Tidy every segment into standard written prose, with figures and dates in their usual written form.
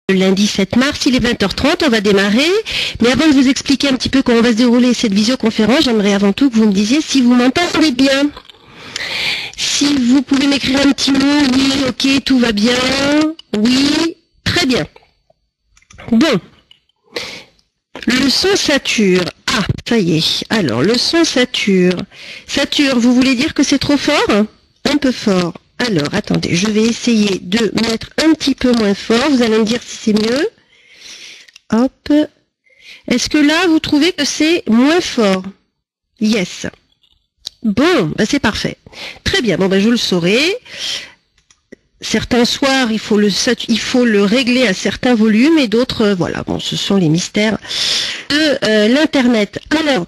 Le lundi 7 mars, il est 20h30, on va démarrer. Mais avant de vous expliquer un petit peu comment va se dérouler cette visioconférence, j'aimerais avant tout que vous me disiez si vous m'entendez bien. Si vous pouvez m'écrire un petit mot, oui, ok, tout va bien, oui, très bien. Bon, le son sature. Ah, ça y est. Alors, le son sature. Sature, vous voulez dire que c'est trop fort? Un peu fort. Alors, attendez, je vais essayer de mettre un petit peu moins fort. Vous allez me dire si c'est mieux. Hop. Est-ce que là, vous trouvez que c'est moins fort? Yes. Bon, ben c'est parfait. Très bien, bon ben je le saurai. Certains soirs, il faut le régler à certains volumes et d'autres, voilà, bon, ce sont les mystères de l'Internet. Alors,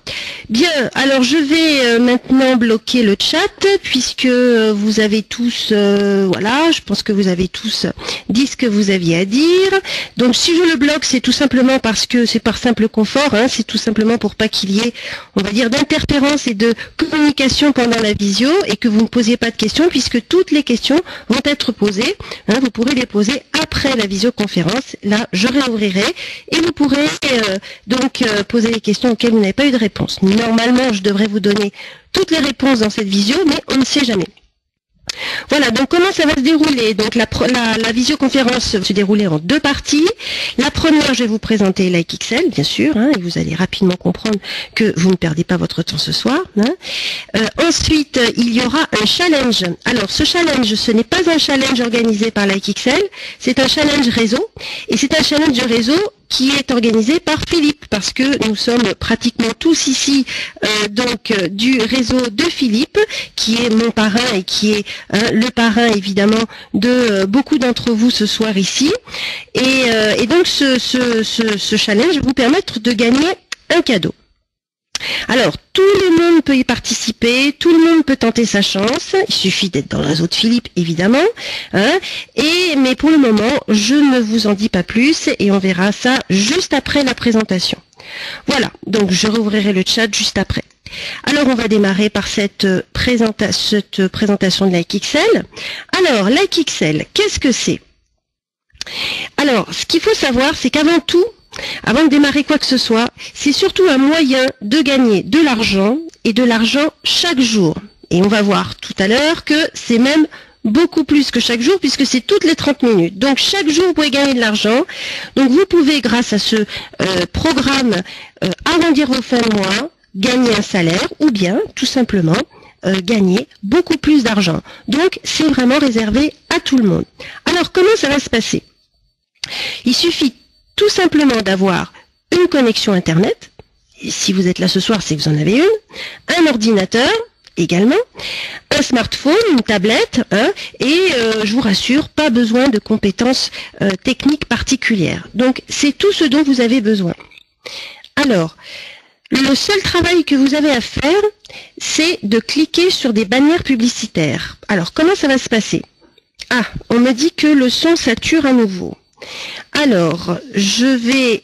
bien, alors je vais maintenant bloquer le chat puisque vous avez tous, voilà, je pense que vous avez tous dit ce que vous aviez à dire. Donc, si je le bloque, c'est tout simplement parce que c'est par simple confort, hein, c'est tout simplement pour pas qu'il y ait, on va dire, d'interférence et de communication pendant la visio et que vous ne posiez pas de questions puisque toutes les questions vont être posées, hein, vous pourrez les poser après la visioconférence. Là, je réouvrirai et vous pourrez donc poser les questions auxquelles vous n'avez pas eu de réponse. Normalement, je devrais vous donner toutes les réponses dans cette visio, mais on ne sait jamais. Voilà, donc comment ça va se dérouler? Donc la visioconférence va se dérouler en deux parties. La première, je vais vous présenter LikeXL, bien sûr, hein, et vous allez rapidement comprendre que vous ne perdez pas votre temps ce soir. Hein. Ensuite, il y aura un challenge. Alors, ce challenge, ce n'est pas un challenge organisé par LikeXL, c'est un challenge réseau, et c'est un challenge réseau qui est organisé par Philippe, parce que nous sommes pratiquement tous ici du réseau de Philippe, qui est mon parrain et qui est le parrain évidemment de beaucoup d'entre vous ce soir ici. Et donc ce challenge va vous permettre de gagner un cadeau. Alors, tout le monde peut y participer, tout le monde peut tenter sa chance, il suffit d'être dans le réseau de Philippe, évidemment, hein, mais pour le moment, je ne vous en dis pas plus, et on verra ça juste après la présentation. Voilà, donc je rouvrirai le chat juste après. Alors, on va démarrer par cette présentation de LikeXL. Alors, LikeXL, qu'est-ce que c'est? Alors, ce qu'il faut savoir, c'est qu'avant tout, avant de démarrer quoi que ce soit, c'est surtout un moyen de gagner de l'argent et de l'argent chaque jour. Et on va voir tout à l'heure que c'est même beaucoup plus que chaque jour puisque c'est toutes les 30 minutes. Donc chaque jour vous pouvez gagner de l'argent. Donc vous pouvez grâce à ce programme arrondir vos fins de mois, gagner un salaire ou bien tout simplement gagner beaucoup plus d'argent. Donc c'est vraiment réservé à tout le monde. Alors comment ça va se passer? Il suffit tout simplement d'avoir une connexion Internet, et si vous êtes là ce soir, c'est que vous en avez une, un ordinateur également, un smartphone, une tablette, hein, et je vous rassure, pas besoin de compétences techniques particulières. Donc c'est tout ce dont vous avez besoin. Alors, le seul travail que vous avez à faire, c'est de cliquer sur des bannières publicitaires. Alors, comment ça va se passer? Ah, on me dit que le son sature à nouveau. Alors, je vais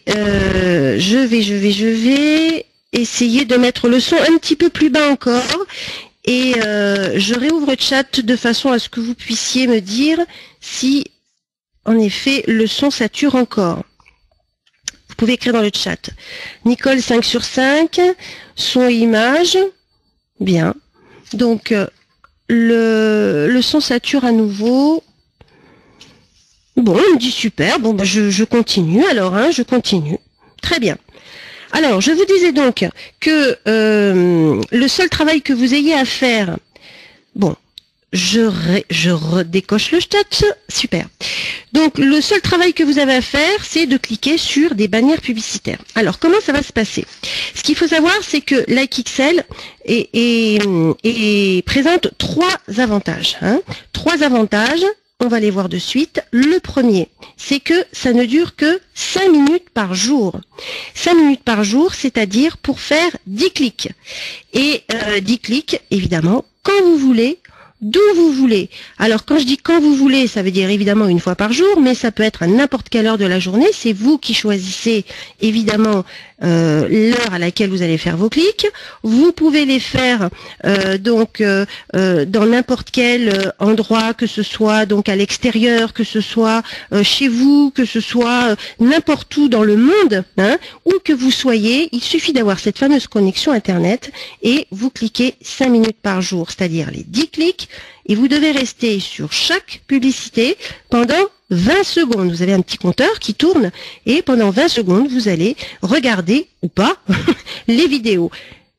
essayer de mettre le son un petit peu plus bas encore et je réouvre le chat de façon à ce que vous puissiez me dire si, en effet, le son sature encore. Vous pouvez écrire dans le chat. Nicole 5 sur 5, son image, bien. Donc, le son sature à nouveau. Bon, on me dit super, bon, ben je continue alors, hein, je continue. Très bien. Alors, je vous disais donc que le seul travail que vous ayez à faire, bon, je redécoche le chat, super. Donc, le seul travail que vous avez à faire, c'est de cliquer sur des bannières publicitaires. Alors, comment ça va se passer? Ce qu'il faut savoir, c'est que LikeXL présente trois avantages. Hein, trois avantages. On va les voir de suite. Le premier, c'est que ça ne dure que 5 minutes par jour. 5 minutes par jour, c'est-à-dire pour faire 10 clics. Et 10 clics, évidemment, quand vous voulez, d'où vous voulez. Alors, quand je dis quand vous voulez, ça veut dire évidemment une fois par jour, mais ça peut être à n'importe quelle heure de la journée. C'est vous qui choisissez, évidemment, l'heure à laquelle vous allez faire vos clics. Vous pouvez les faire dans n'importe quel endroit, que ce soit donc à l'extérieur, que ce soit chez vous, que ce soit n'importe où dans le monde, hein, où que vous soyez. Il suffit d'avoir cette fameuse connexion Internet et vous cliquez 5 minutes par jour, c'est-à-dire les 10 clics, et vous devez rester sur chaque publicité pendant 20 secondes. Vous avez un petit compteur qui tourne et pendant 20 secondes, vous allez regarder ou pas les vidéos.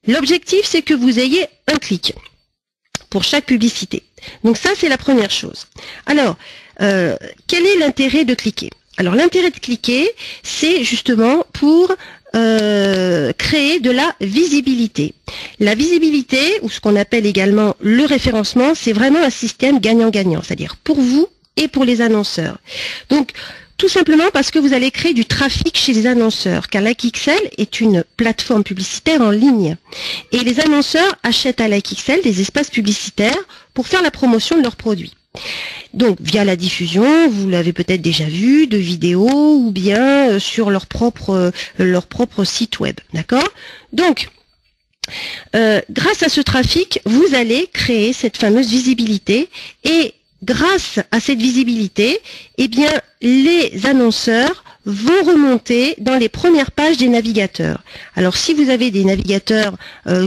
L'objectif, c'est que vous ayez un clic pour chaque publicité. Donc ça, c'est la première chose. Alors, quel est l'intérêt de cliquer? Alors, l'intérêt de cliquer, c'est justement pour créer de la visibilité. La visibilité, ou ce qu'on appelle également le référencement, c'est vraiment un système gagnant-gagnant, c'est-à-dire pour vous et pour les annonceurs. Donc, tout simplement parce que vous allez créer du trafic chez les annonceurs, car LikeXL est une plateforme publicitaire en ligne. Et les annonceurs achètent à LikeXL des espaces publicitaires pour faire la promotion de leurs produits. Donc, via la diffusion, vous l'avez peut-être déjà vu, de vidéos ou bien sur leur propre site web. D'accord? Donc, grâce à ce trafic, vous allez créer cette fameuse visibilité et grâce à cette visibilité, eh bien, les annonceurs vont remonter dans les premières pages des navigateurs. Alors, si vous avez des navigateurs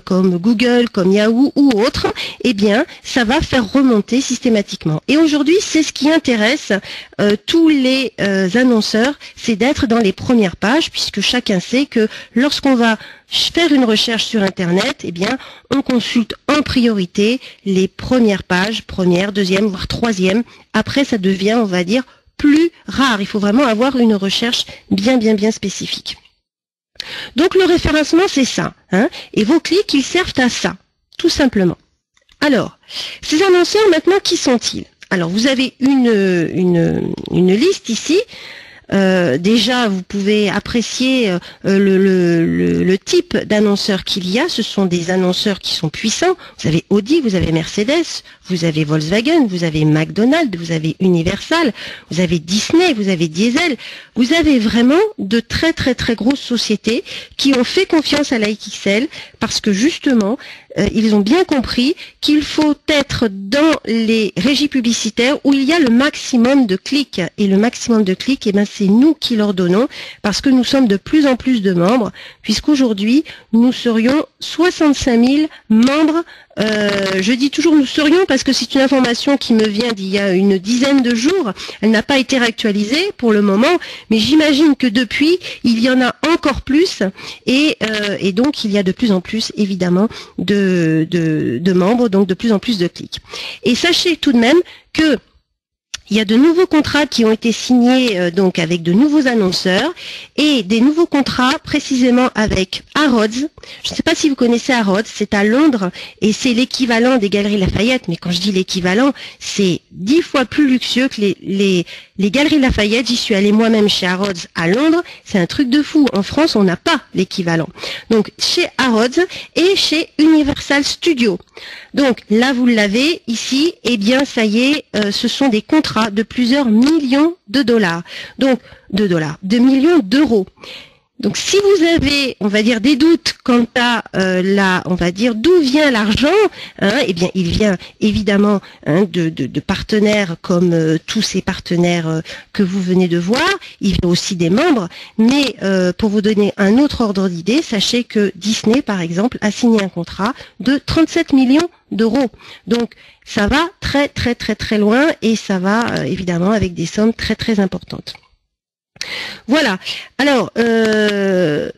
comme Google, comme Yahoo ou autres, eh bien, ça va faire remonter systématiquement. Et aujourd'hui, c'est ce qui intéresse tous les annonceurs, c'est d'être dans les premières pages, puisque chacun sait que lorsqu'on va faire une recherche sur Internet, eh bien, on consulte en priorité les premières pages, première, deuxième, voire troisième. Après, ça devient, on va dire, plus rare. Il faut vraiment avoir une recherche bien spécifique. Donc, le référencement, c'est ça, hein, et vos clics, ils servent à ça, tout simplement. Alors, ces annonceurs, maintenant, qui sont-ils? Alors, vous avez une liste ici. Déjà, vous pouvez apprécier le type d'annonceurs qu'il y a. Ce sont des annonceurs qui sont puissants. Vous avez Audi, vous avez Mercedes, vous avez Volkswagen, vous avez McDonald's, vous avez Universal, vous avez Disney, vous avez Diesel. Vous avez vraiment de très grosses sociétés qui ont fait confiance à LikeXL parce que justement, ils ont bien compris qu'il faut être dans les régies publicitaires où il y a le maximum de clics. Et le maximum de clics, eh ben, c'est nous qui leur donnons parce que nous sommes de plus en plus de membres, puisqu'aujourd'hui, nous serions 65 000 membres. Je dis toujours nous serions parce que c'est une information qui me vient d'il y a une dizaine de jours. Elle n'a pas été réactualisée pour le moment, mais j'imagine que depuis, il y en a encore plus et donc il y a de plus en plus évidemment de membres, donc de plus en plus de clics. Et sachez tout de même que il y a de nouveaux contrats qui ont été signés donc avec de nouveaux annonceurs et des nouveaux contrats précisément avec Harrods. Je ne sais pas si vous connaissez Harrods, c'est à Londres et c'est l'équivalent des Galeries Lafayette. Mais quand je dis l'équivalent, c'est 10 fois plus luxueux que les Galeries Lafayette. J'y suis allée moi-même chez Harrods à Londres. C'est un truc de fou. En France, on n'a pas l'équivalent. Donc chez Harrods et chez Universal Studios. Donc là, vous l'avez ici. Eh bien, ça y est, ce sont des contrats de plusieurs millions de dollars. Donc, de millions d'euros. Donc, si vous avez, on va dire, des doutes quant à on va dire, d'où vient l'argent, hein, eh bien, il vient évidemment de partenaires comme tous ces partenaires que vous venez de voir. Il vient aussi des membres. Mais pour vous donner un autre ordre d'idée, sachez que Disney, par exemple, a signé un contrat de 37 millions d'euros. Donc, ça va très loin et ça va évidemment avec des sommes très importantes. Voilà. Alors, il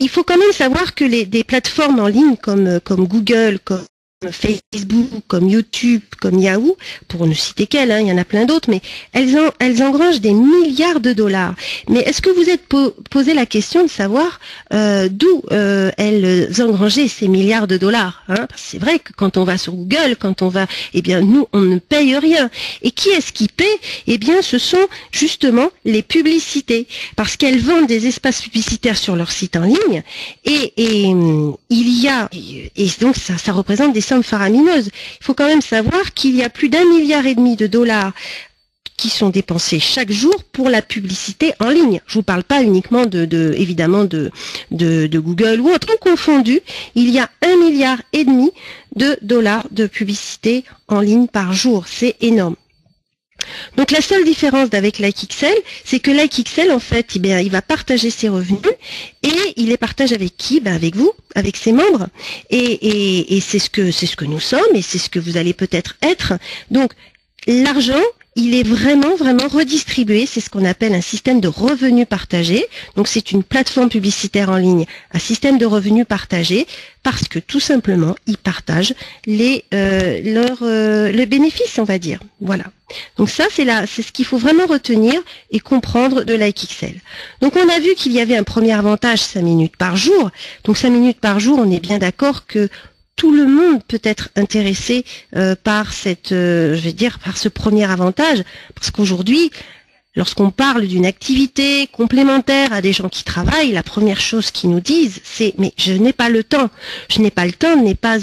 faut quand même savoir que des plateformes en ligne comme Google, comme Facebook, comme YouTube, comme Yahoo, pour ne citer qu'elles, hein, il y en a plein d'autres, mais elles engrangent des milliards de dollars. Mais est-ce que vous êtes posé la question de savoir d'où elles engrangeaient ces milliards de dollars, hein? C'est vrai que quand on va sur Google, quand on va, eh bien nous on ne paye rien. Et qui est-ce qui paie? Eh bien ce sont justement les publicités, parce qu'elles vendent des espaces publicitaires sur leur site en ligne et il y a et donc ça représente des sommes faramineuses. Il faut quand même savoir qu'il y a plus d'1,5 milliard de dollars qui sont dépensés chaque jour pour la publicité en ligne. Je vous parle pas uniquement évidemment de Google ou autre. Tout confondu, il y a 1,5 milliard de dollars de publicité en ligne par jour. C'est énorme. Donc la seule différence avec LikeXL, c'est que LikeXL, en fait, eh bien, il va partager ses revenus et il les partage avec qui? Ben, avec vous, avec ses membres. Et c'est ce que nous sommes et c'est ce que vous allez peut-être être. Donc l'argent, il est vraiment redistribué. C'est ce qu'on appelle un système de revenus partagés. Donc c'est une plateforme publicitaire en ligne, un système de revenus partagés, parce que tout simplement, ils partagent le bénéfice, on va dire. Voilà. Donc ça, c'est ce qu'il faut vraiment retenir et comprendre de LikeXL. Donc on a vu qu'il y avait un premier avantage, 5 minutes par jour. Donc 5 minutes par jour, on est bien d'accord que tout le monde peut être intéressé par par ce premier avantage, parce qu'aujourd'hui, lorsqu'on parle d'une activité complémentaire à des gens qui travaillent, la première chose qu'ils nous disent, c'est « mais je n'ai pas le temps ». Je n'ai pas le temps n'est pas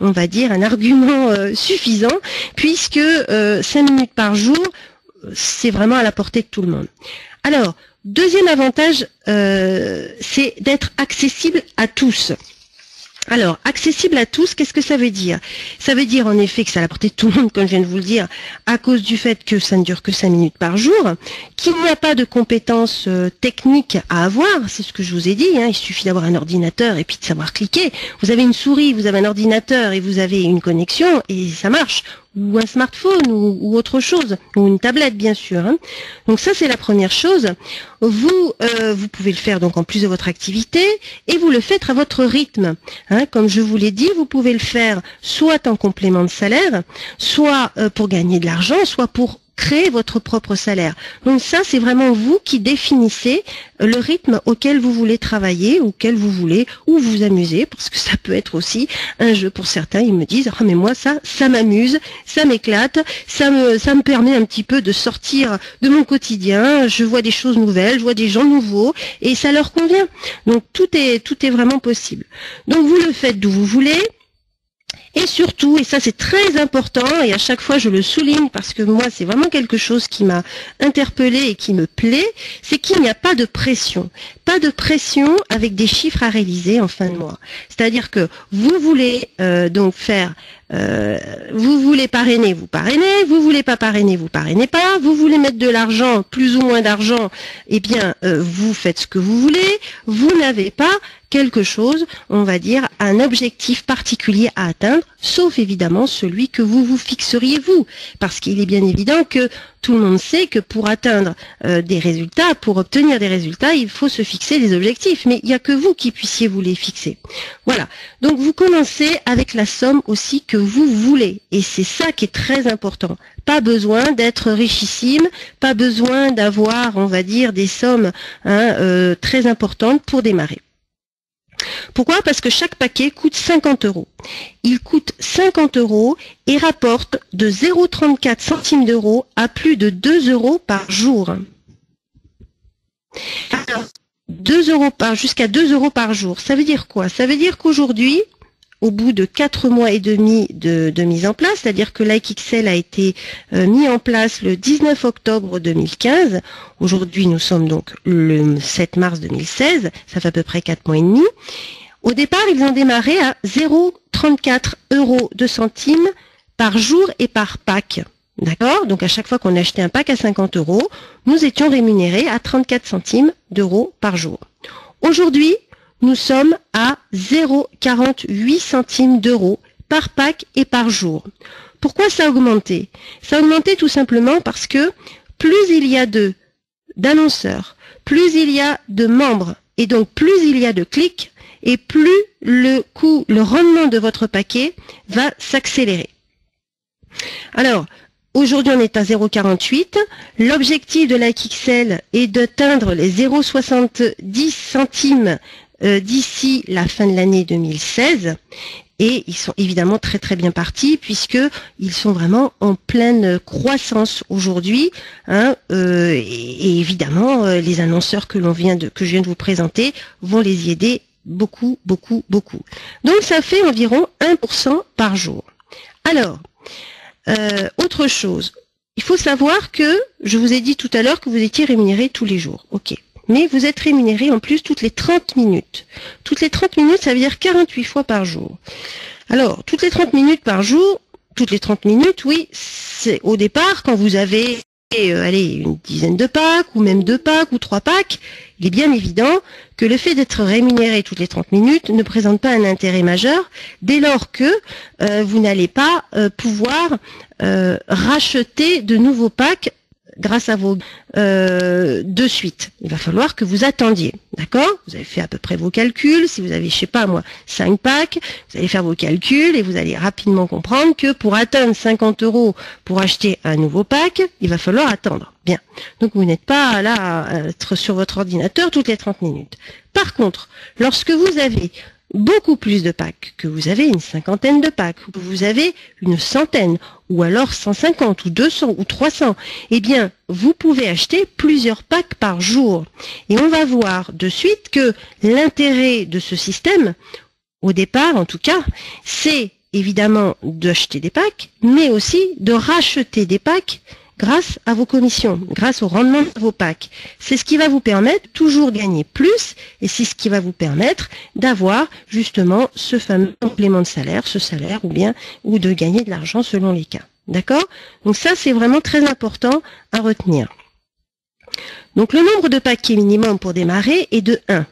on va dire, un argument suffisant, puisque 5 minutes par jour, c'est vraiment à la portée de tout le monde. Alors, deuxième avantage, c'est d'être accessible à tous. Alors, accessible à tous, qu'est-ce que ça veut dire? Ça veut dire en effet que c'est à la portée de tout le monde, comme je viens de vous le dire, à cause du fait que ça ne dure que 5 minutes par jour, qu'il n'y a pas de compétences techniques à avoir, c'est ce que je vous ai dit, hein, il suffit d'avoir un ordinateur et puis de savoir cliquer. Vous avez une souris, vous avez un ordinateur et vous avez une connexion et ça marche. Ou un smartphone ou autre chose, ou une tablette bien sûr. Hein. Donc ça c'est la première chose. Vous pouvez le faire donc en plus de votre activité et vous le faites à votre rythme. Hein. Comme je vous l'ai dit, vous pouvez le faire soit en complément de salaire, soit pour gagner de l'argent, soit pour créer votre propre salaire. Donc ça, c'est vraiment vous qui définissez le rythme auquel vous voulez travailler, auquel vous voulez, ou vous amuser, parce que ça peut être aussi un jeu pour certains. Ils me disent, ah mais moi ça m'amuse, ça m'éclate, ça me permet un petit peu de sortir de mon quotidien, je vois des choses nouvelles, je vois des gens nouveaux, et ça leur convient. Donc tout est vraiment possible. Donc vous le faites d'où vous voulez. Et surtout, et ça c'est très important, et à chaque fois je le souligne parce que moi c'est vraiment quelque chose qui m'a interpellée et qui me plaît, c'est qu'il n'y a pas de pression. Pas de pression avec des chiffres à réaliser en fin de mois. C'est-à-dire que vous voulez donc faire, vous voulez parrainer, vous parrainez, vous voulez pas parrainer, vous parrainez pas, vous voulez mettre de l'argent, plus ou moins d'argent, eh bien vous faites ce que vous voulez, vous n'avez pas quelque chose, on va dire, un objectif particulier à atteindre, sauf évidemment celui que vous vous fixeriez vous. Parce qu'il est bien évident que tout le monde sait que pour atteindre des résultats, pour obtenir des résultats, il faut se fixer des objectifs. Mais il n'y a que vous qui puissiez vous les fixer. Voilà. Donc vous commencez avec la somme aussi que vous voulez. Et c'est ça qui est très important. Pas besoin d'être richissime, pas besoin d'avoir, on va dire, des sommes très importantes pour démarrer. Pourquoi? Parce que chaque paquet coûte 50 €. Il coûte 50 € et rapporte de 0,34 centimes d'euros à plus de 2 € par jour. Alors, 2 € jusqu'à 2 € par jour. Ça veut dire quoi? Ça veut dire qu'aujourd'hui, au bout de 4 mois et demi de mise en place, c'est-à-dire que LikeXL a été mis en place le 19 octobre 2015. Aujourd'hui, nous sommes donc le 7 mars 2016. Ça fait à peu près 4 mois et demi. Au départ, ils ont démarré à 0,34 € de centimes par jour et par pack. D'accord? Donc à chaque fois qu'on achetait un pack à 50 €, nous étions rémunérés à 34 centimes d'euros par jour. Aujourd'hui, nous sommes à 0,48 centimes d'euros par pack et par jour. Pourquoi ça a augmenté? Ça a augmenté tout simplement parce que plus il y a d'annonceurs, plus il y a de membres, et donc plus il y a de clics, et plus le rendement de votre paquet va s'accélérer. Alors, aujourd'hui, on est à 0,48. L'objectif de LikeXL est d'atteindre les 0,70 centimes d'ici la fin de l'année 2016. Et ils sont évidemment très très bien partis puisqu'ils sont vraiment en pleine croissance aujourd'hui. Hein, et évidemment, les annonceurs que je viens de vous présenter vont les y aider beaucoup. Donc ça fait environ 1% par jour. Alors, autre chose. il faut savoir que, je vous ai dit tout à l'heure que vous étiez rémunéré tous les jours. Ok. Mais vous êtes rémunéré en plus toutes les 30 minutes. Toutes les 30 minutes, ça veut dire 48 fois par jour. Alors, toutes les 30 minutes par jour, toutes les 30 minutes, oui, c'est au départ, quand vous avez une dizaine de packs, ou même 2 packs, ou 3 packs, il est bien évident que le fait d'être rémunéré toutes les 30 minutes ne présente pas un intérêt majeur, dès lors que vous n'allez pas pouvoir racheter de nouveaux packs grâce à vos de suite. Il va falloir que vous attendiez, d'accord? Vous avez fait à peu près vos calculs. Si vous avez, je sais pas moi, 5 packs, vous allez faire vos calculs et vous allez rapidement comprendre que pour atteindre 50 € pour acheter un nouveau pack, il va falloir attendre. Bien. Donc vous n'êtes pas là à être sur votre ordinateur toutes les 30 minutes. Par contre, lorsque vous avez beaucoup plus de packs, que vous avez une cinquantaine de packs, que vous avez une centaine, ou alors 150, ou 200, ou 300, eh bien, vous pouvez acheter plusieurs packs par jour. Et on va voir de suite que l'intérêt de ce système, au départ en tout cas, c'est évidemment d'acheter des packs, mais aussi de racheter des packs grâce à vos commissions, grâce au rendement de vos packs. C'est ce qui va vous permettre de toujours gagner plus, et c'est ce qui va vous permettre d'avoir justement ce fameux complément de salaire, ce salaire ou de gagner de l'argent selon les cas. D'accord? Donc ça, c'est vraiment très important à retenir. Donc le nombre de paquets minimum pour démarrer est de 1.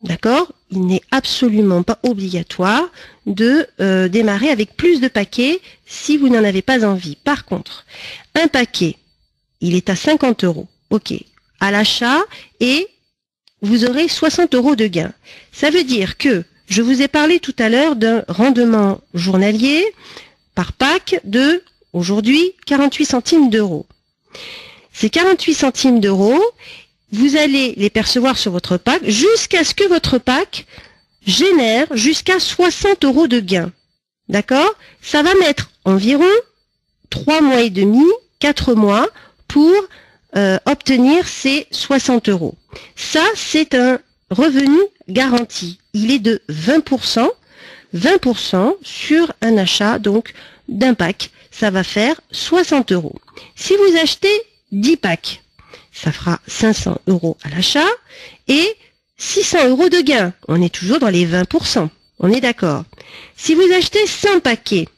D'accord? Il n'est absolument pas obligatoire de démarrer avec plus de paquets si vous n'en avez pas envie. Par contre, un paquet, il est à 50 €, ok, à l'achat, et vous aurez 60 € de gain. Ça veut dire que, je vous ai parlé tout à l'heure d'un rendement journalier par pack de, aujourd'hui, 48 centimes d'euros. Ces 48 centimes d'euros, vous allez les percevoir sur votre pack jusqu'à ce que votre pack génère jusqu'à 60 € de gain. D'accord? Ça va mettre environ 3 mois et demi, 4 mois pour obtenir ces 60 €. Ça, c'est un revenu garanti. Il est de 20%, 20% sur un achat donc d'un pack. Ça va faire 60 €. Si vous achetez 10 packs, ça fera 500 € à l'achat et 600 € de gain. On est toujours dans les 20%. On est d'accord. Si vous achetez 100 paquets,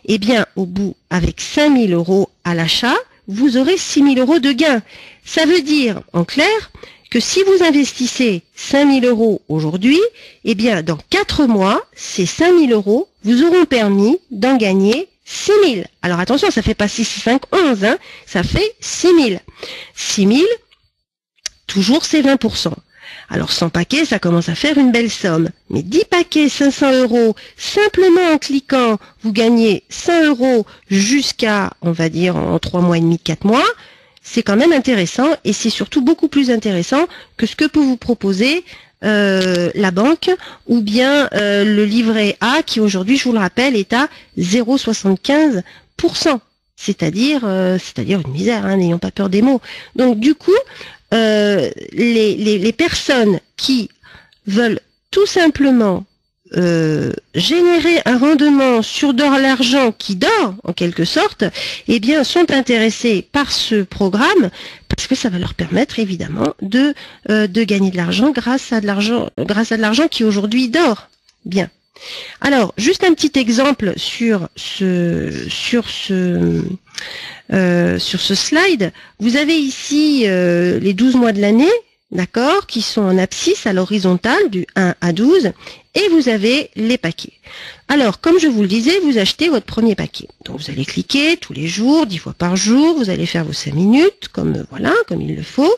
eh bien, au bout, avec 5000 € à l'achat, vous aurez 6000 € de gain. Ça veut dire, en clair, que si vous investissez 5000 € aujourd'hui, eh bien, dans 4 mois, ces 5000 € vous auront permis d'en gagner 6000. Alors attention, ça fait pas 6, 5, 11, hein, ça fait 6000. 6000, toujours c'est 20%. Alors 100 paquets, ça commence à faire une belle somme. Mais 10 paquets, 500 €, simplement en cliquant, vous gagnez 100 € jusqu'à, on va dire, en 3 mois et demi, 4 mois. C'est quand même intéressant et c'est surtout beaucoup plus intéressant que ce que peut vous proposer la banque ou bien le livret A qui aujourd'hui, je vous le rappelle, est à 0,75%. C'est-à-dire une misère, hein, n'ayons pas peur des mots. Donc du coup, les personnes qui veulent tout simplement générer un rendement sur l'argent qui dort, en quelque sorte, eh bien, sont intéressés par ce programme parce que ça va leur permettre évidemment de gagner de l'argent grâce à de l'argent qui aujourd'hui dort. Bien. Alors, juste un petit exemple sur ce slide. Vous avez ici les 12 mois de l'année, d'accord, qui sont en abscisse à l'horizontale du 1 à 12, et vous avez les paquets. Alors, comme je vous le disais, vous achetez votre premier paquet. Donc, vous allez cliquer tous les jours, 10 fois par jour, vous allez faire vos 5 minutes, comme il le faut,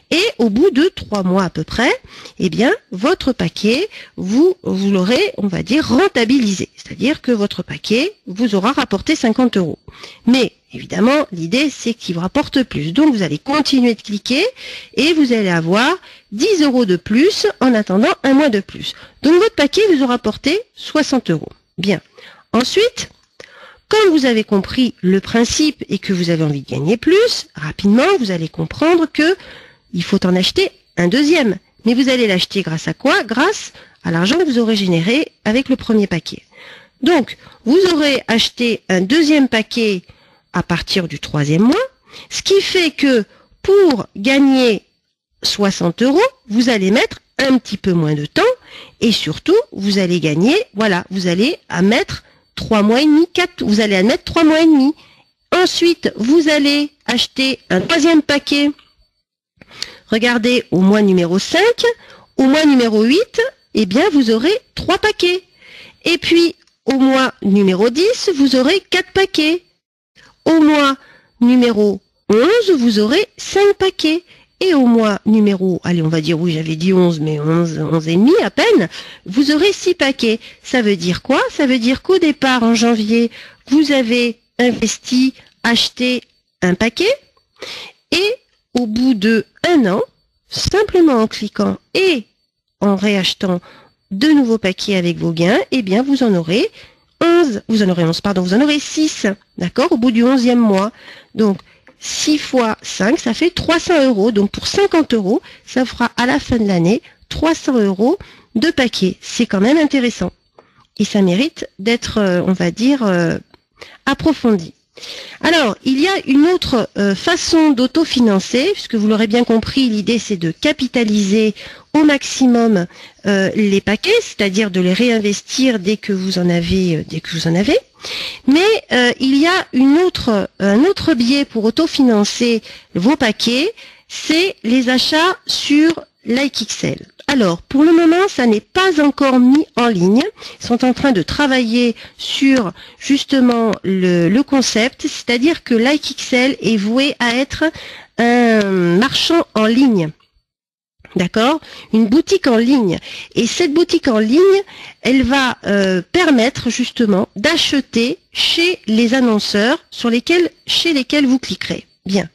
et au bout de 3 mois à peu près, eh bien, votre paquet, vous l'aurez, on va dire, rentabilisé. C'est-à-dire que votre paquet vous aura rapporté 50 €. Mais, évidemment, l'idée, c'est qu'il vous rapporte plus. Donc, vous allez continuer de cliquer et vous allez avoir 10 € de plus en attendant un mois de plus. Donc, votre paquet vous aura rapporté 60 €. Bien. Ensuite, quand vous avez compris le principe et que vous avez envie de gagner plus, rapidement, vous allez comprendre que il faut en acheter un deuxième. Mais vous allez l'acheter grâce à quoi? Grâce à l'argent que vous aurez généré avec le premier paquet. Donc, vous aurez acheté un deuxième paquet à partir du 3e mois, ce qui fait que pour gagner 60 €, vous allez mettre un petit peu moins de temps et surtout, vous allez gagner, voilà, vous allez à mettre 3 mois et demi, 4, vous allez admettre 3 mois et demi. Ensuite, vous allez acheter un 3e paquet. Regardez, au mois numéro 5, au mois numéro 8, eh bien, vous aurez 3 paquets. Et puis, au mois numéro 10, vous aurez 4 paquets. Au mois numéro 11, vous aurez 5 paquets. Et au mois numéro, allez, on va dire, oui, j'avais dit 11, mais 11 et demi à peine, vous aurez 6 paquets. Ça veut dire quoi? Ça veut dire qu'au départ, en janvier, vous avez investi, acheté un paquet, et au bout de 1 an, simplement en cliquant et en réachetant de nouveaux paquets avec vos gains, eh bien, vous en aurez 6, d'accord, au bout du 11e mois. Donc, 6 fois 5, ça fait 300 €. Donc, pour 50 €, ça fera à la fin de l'année 300 € de paquets. C'est quand même intéressant. Et ça mérite d'être, on va dire, approfondi. Alors, il y a une autre façon d'autofinancer, puisque vous l'aurez bien compris, l'idée c'est de capitaliser au maximum les paquets, c'est-à-dire de les réinvestir dès que vous en avez. Mais il y a un autre biais pour autofinancer vos paquets, c'est les achats sur LikeXL. Alors, pour le moment, ça n'est pas encore mis en ligne. Ils sont en train de travailler sur justement le concept, c'est-à-dire que LikeXL est voué à être un marchand en ligne. D'accord? Une boutique en ligne. Et cette boutique en ligne, elle va permettre justement d'acheter chez les annonceurs chez lesquels vous cliquerez. Bien.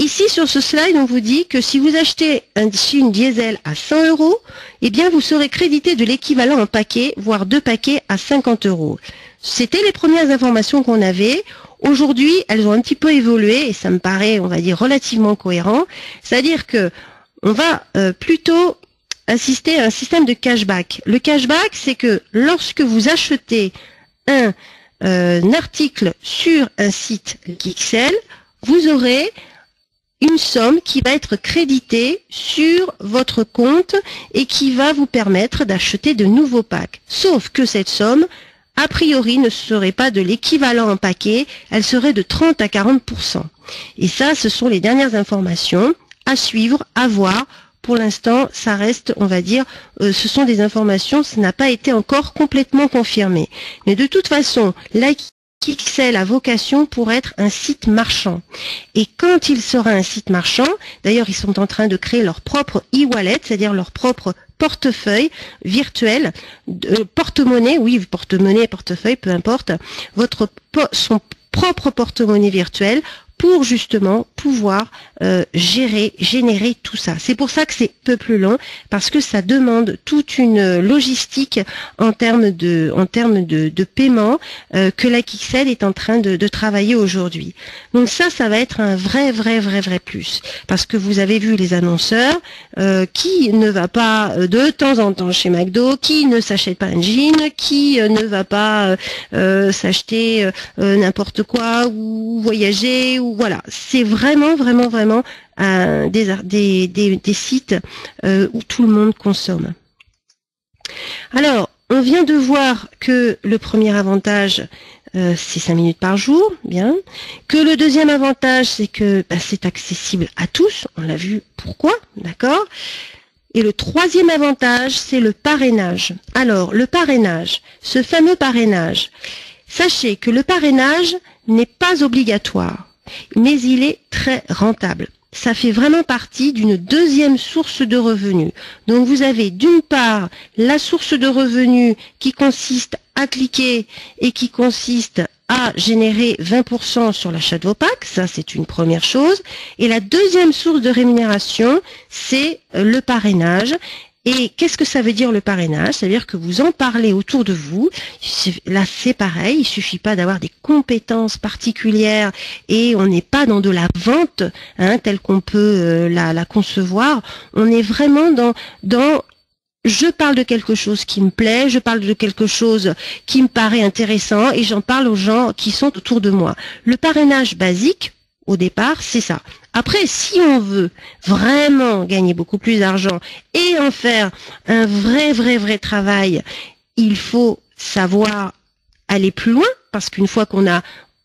Ici, sur ce slide, on vous dit que si vous achetez une diesel à 100 €, eh bien, vous serez crédité de l'équivalent en paquet, voire 2 paquets à 50 €. C'était les premières informations qu'on avait. Aujourd'hui, elles ont un petit peu évolué et ça me paraît, on va dire, relativement cohérent. C'est-à-dire que on va plutôt assister à un système de cashback. Le cashback, c'est que lorsque vous achetez un article sur un site XL, vous aurez une somme qui va être créditée sur votre compte et qui va vous permettre d'acheter de nouveaux packs. Sauf que cette somme, a priori, ne serait pas de l'équivalent en paquet, elle serait de 30 à 40%. Et ça, ce sont les dernières informations à suivre, à voir. Pour l'instant, ça reste, on va dire, ce sont des informations, ça n'a pas été encore complètement confirmé. Mais de toute façon, LikeXL a vocation pour être un site marchand. Et quand il sera un site marchand, d'ailleurs ils sont en train de créer leur propre e-wallet, c'est-à-dire leur propre portefeuille virtuel, porte-monnaie, oui, porte-monnaie, portefeuille, peu importe, son propre porte-monnaie virtuel pour justement pouvoir générer tout ça. C'est pour ça que c'est peu plus long, parce que ça demande toute une logistique en termes de paiement que LikeXL est en train de travailler aujourd'hui. Donc ça va être un vrai plus, parce que vous avez vu les annonceurs qui ne va pas de temps en temps chez McDo, qui ne s'achète pas un jean, qui ne va pas s'acheter n'importe quoi ou voyager ou voilà, c'est vraiment des sites où tout le monde consomme. Alors, on vient de voir que le premier avantage, c'est 5 minutes par jour, bien. Que le deuxième avantage, c'est que c'est accessible à tous, on l'a vu pourquoi, d'accord. Et le troisième avantage, c'est le parrainage. Alors, le parrainage, ce fameux parrainage, sachez que le parrainage n'est pas obligatoire, mais il est très rentable. Ça fait vraiment partie d'une deuxième source de revenus. Donc vous avez d'une part la source de revenus qui consiste à cliquer et qui consiste à générer 20% sur l'achat de vos packs, ça c'est une première chose. Et la deuxième source de rémunération, c'est le parrainage. Et qu'est-ce que ça veut dire le parrainage? C'est-à-dire que vous en parlez autour de vous. Là, c'est pareil, il suffit pas d'avoir des compétences particulières et on n'est pas dans de la vente telle qu'on peut la concevoir. On est vraiment dans je parle de quelque chose qui me plaît, je parle de quelque chose qui me paraît intéressant et j'en parle aux gens qui sont autour de moi. Le parrainage basique, au départ, c'est ça. Après, si on veut vraiment gagner beaucoup plus d'argent et en faire un vrai travail, il faut savoir aller plus loin, parce qu'une fois qu'on a,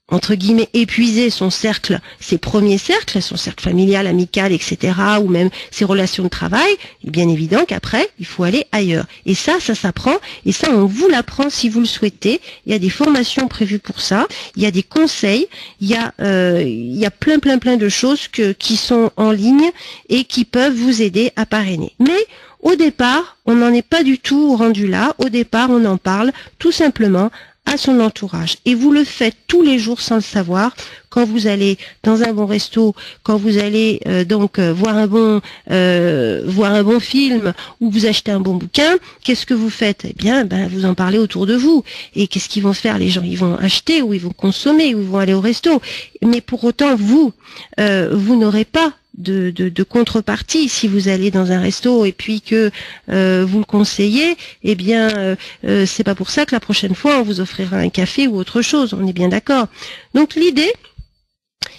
entre guillemets, épuisé son cercle, ses premiers cercles, son cercle familial, amical, etc., ou même ses relations de travail, il est bien évident qu'après, il faut aller ailleurs. Et ça s'apprend, et ça, on vous l'apprend si vous le souhaitez. Il y a des formations prévues pour ça, il y a des conseils, il y a plein de choses qui sont en ligne et qui peuvent vous aider à parrainer. Mais au départ, on n'en est pas du tout rendu là. Au départ, on en parle tout simplement à son entourage. Et vous le faites tous les jours sans le savoir. Quand vous allez dans un bon resto, quand vous allez voir un bon film ou vous achetez un bon bouquin, qu'est-ce que vous faites? Eh bien, vous en parlez autour de vous. Et qu'est-ce qu'ils vont faire les gens? Ils vont acheter ou ils vont consommer ou ils vont aller au resto. Mais pour autant, vous n'aurez pas de contrepartie si vous allez dans un resto et puis que vous le conseillez, eh bien c'est pas pour ça que la prochaine fois on vous offrira un café ou autre chose, on est bien d'accord. Donc l'idée,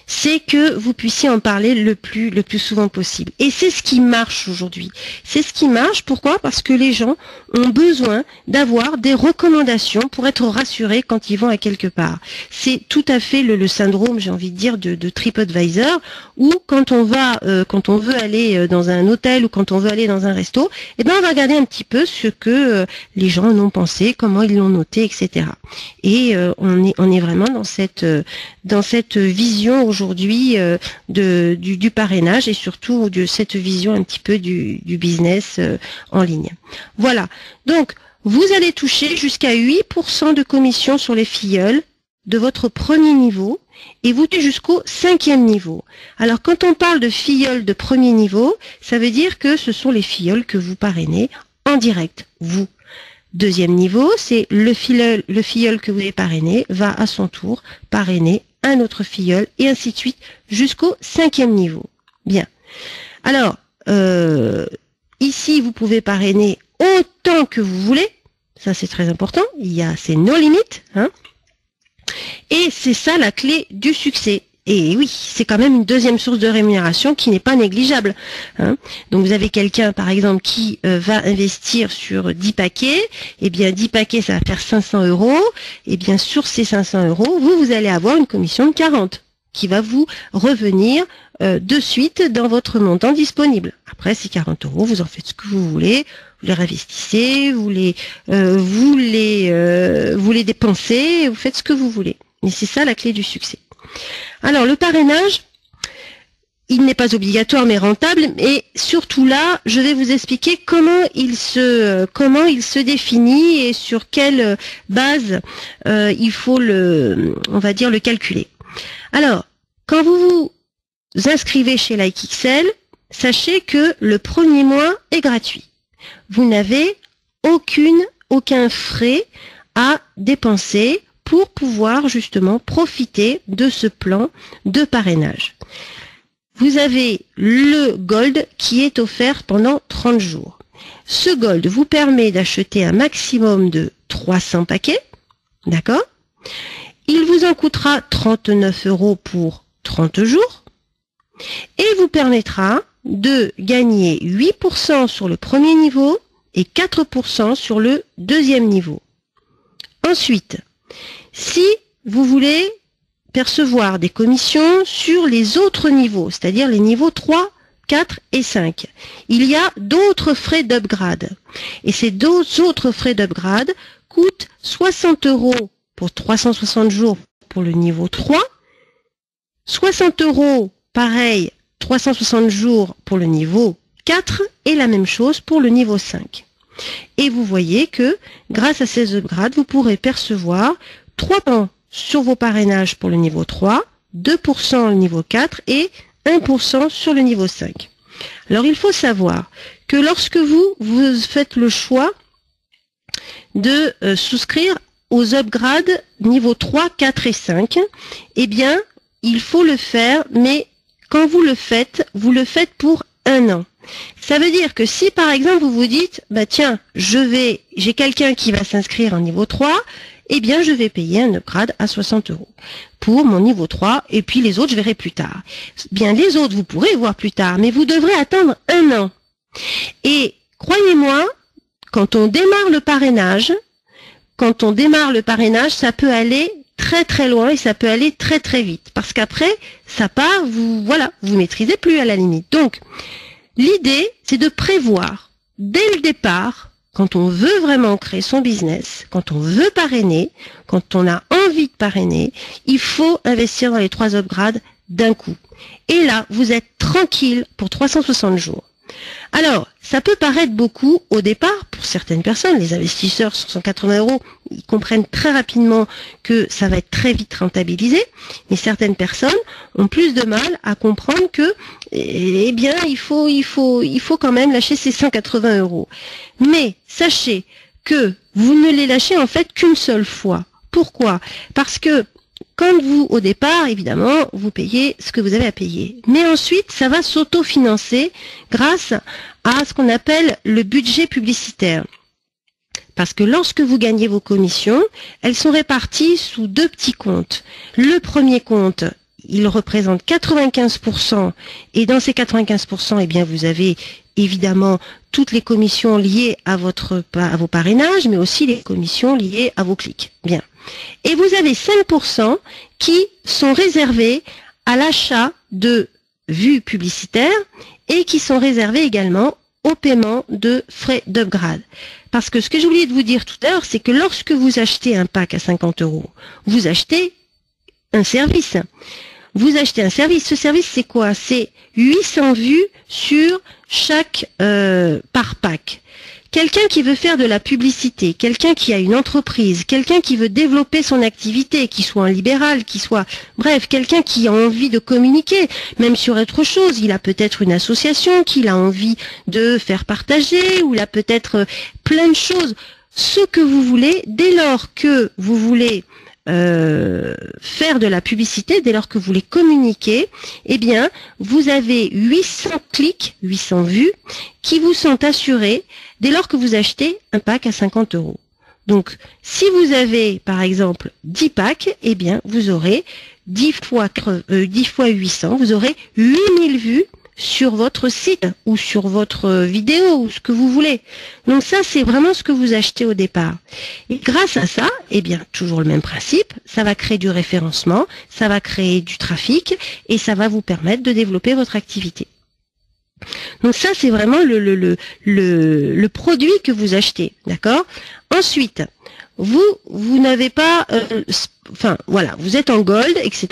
c'est que vous puissiez en parler le plus souvent possible. Et c'est ce qui marche aujourd'hui. C'est ce qui marche. Pourquoi? Parce que les gens ont besoin d'avoir des recommandations pour être rassurés quand ils vont à quelque part. C'est tout à fait le syndrome, j'ai envie de dire, de TripAdvisor, où quand on veut aller dans un hôtel ou quand on veut aller dans un resto, eh ben on va regarder un petit peu ce que les gens en ont pensé, comment ils l'ont noté, etc. Et on est vraiment dans cette vision aujourd'hui du parrainage et surtout de cette vision un petit peu du business en ligne. Voilà. Donc, vous allez toucher jusqu'à 8% de commission sur les filleuls de votre premier niveau et vous jusqu'au 5e niveau. Alors, quand on parle de filleuls de premier niveau, ça veut dire que ce sont les filleuls que vous parrainez en direct, vous. Deuxième niveau, c'est le filleul que vous avez parrainé va à son tour parrainer un autre filleul et ainsi de suite jusqu'au 5e niveau. Bien. Alors, ici, vous pouvez parrainer autant que vous voulez. Ça, c'est très important. C'est no limit, hein. Et c'est ça la clé du succès. Et oui, c'est quand même une deuxième source de rémunération qui n'est pas négligeable, hein. Donc vous avez quelqu'un, par exemple, qui va investir sur 10 paquets. Eh bien, 10 paquets, ça va faire 500 €. Eh bien, sur ces 500 €, vous allez avoir une commission de 40 qui va vous revenir de suite dans votre montant disponible. Après, ces 40 €, vous en faites ce que vous voulez. Vous les réinvestissez, vous les dépensez, vous faites ce que vous voulez. Mais c'est ça la clé du succès. Alors, le parrainage, il n'est pas obligatoire mais rentable, et surtout là, je vais vous expliquer comment il se définit et sur quelle base il faut on va dire le calculer. Alors, quand vous vous inscrivez chez LikeXL, sachez que le premier mois est gratuit. Vous n'avez aucun frais à dépenser pour pouvoir justement profiter de ce plan de parrainage. Vous avez le Gold qui est offert pendant 30 jours. Ce Gold vous permet d'acheter un maximum de 300 paquets, d'accord? Il vous en coûtera 39 € pour 30 jours et vous permettra de gagner 8% sur le premier niveau et 4% sur le deuxième niveau. Ensuite, si vous voulez percevoir des commissions sur les autres niveaux, c'est-à-dire les niveaux 3, 4 et 5, il y a d'autres frais d'upgrade. Et ces autres frais d'upgrade coûtent 60 € pour 360 jours pour le niveau 3, 60 € pareil, 360 jours pour le niveau 4 et la même chose pour le niveau 5. Et vous voyez que grâce à ces upgrades, vous pourrez percevoir 3% sur vos parrainages pour le niveau 3, 2% le niveau 4 et 1% sur le niveau 5. Alors il faut savoir que lorsque vous faites le choix de souscrire aux upgrades niveau 3, 4 et 5, eh bien il faut le faire, mais quand vous le faites pour 1 an. Ça veut dire que si par exemple vous vous dites, bah tiens, j'ai quelqu'un qui va s'inscrire en niveau 3, eh bien je vais payer un upgrade à 60 € pour mon niveau 3, et puis les autres je verrai plus tard. Bien les autres vous pourrez voir plus tard, mais vous devrez attendre 1 an. Et croyez-moi, quand on démarre le parrainage, ça peut aller très très loin et ça peut aller très très vite. Parce qu'après, ça part, vous maîtrisez plus à la limite. Donc, l'idée, c'est de prévoir dès le départ, quand on veut vraiment créer son business, quand on veut parrainer, quand on a envie de parrainer, il faut investir dans les 3 upgrades d'un coup. Et là, vous êtes tranquille pour 360 jours. Alors, ça peut paraître beaucoup au départ pour certaines personnes. Les investisseurs sur 180 €, ils comprennent très rapidement que ça va être très vite rentabilisé. Mais certaines personnes ont plus de mal à comprendre que, eh bien, il faut quand même lâcher ces 180 €. Mais sachez que vous ne les lâchez en fait qu'une seule fois. Pourquoi? Parce que quand vous, au départ, évidemment, vous payez ce que vous avez à payer. Mais ensuite, ça va s'autofinancer grâce à ce qu'on appelle le budget publicitaire. Parce que lorsque vous gagnez vos commissions, elles sont réparties sous 2 petits comptes. Le premier compte, il représente 95%, et dans ces 95%, eh bien, vous avez évidemment toutes les commissions liées à vos parrainages, mais aussi les commissions liées à vos clics. Bien. Et vous avez 5% qui sont réservés à l'achat de vues publicitaires et qui sont réservés également au paiement de frais d'upgrade. Parce que ce que j'ai oublié de vous dire tout à l'heure, c'est que lorsque vous achetez un pack à 50 €, vous achetez un service. Vous achetez un service. Ce service, c'est quoi? C'est 800 vues sur chaque par pack. Quelqu'un qui veut faire de la publicité, quelqu'un qui a une entreprise, quelqu'un qui veut développer son activité, qui soit un libéral, bref, quelqu'un qui a envie de communiquer, même sur autre chose, il a peut-être une association qu'il a envie de faire partager, ou il a peut-être plein de choses. Ce que vous voulez, dès lors que vous voulez faire de la publicité, dès lors que vous voulez communiquer, eh bien, vous avez 800 clics, 800 vues, qui vous sont assurés dès lors que vous achetez un pack à 50 €. Donc, si vous avez, par exemple, 10 packs, eh bien, vous aurez 10 fois 800, vous aurez 8000 vues sur votre site ou sur votre vidéo ou ce que vous voulez. Donc ça, c'est vraiment ce que vous achetez au départ. Et grâce à ça, eh bien, toujours le même principe, ça va créer du référencement, ça va créer du trafic et ça va vous permettre de développer votre activité. Donc ça, c'est vraiment le produit que vous achetez, d'accord? Ensuite, vous n'avez pas, vous êtes en gold, etc.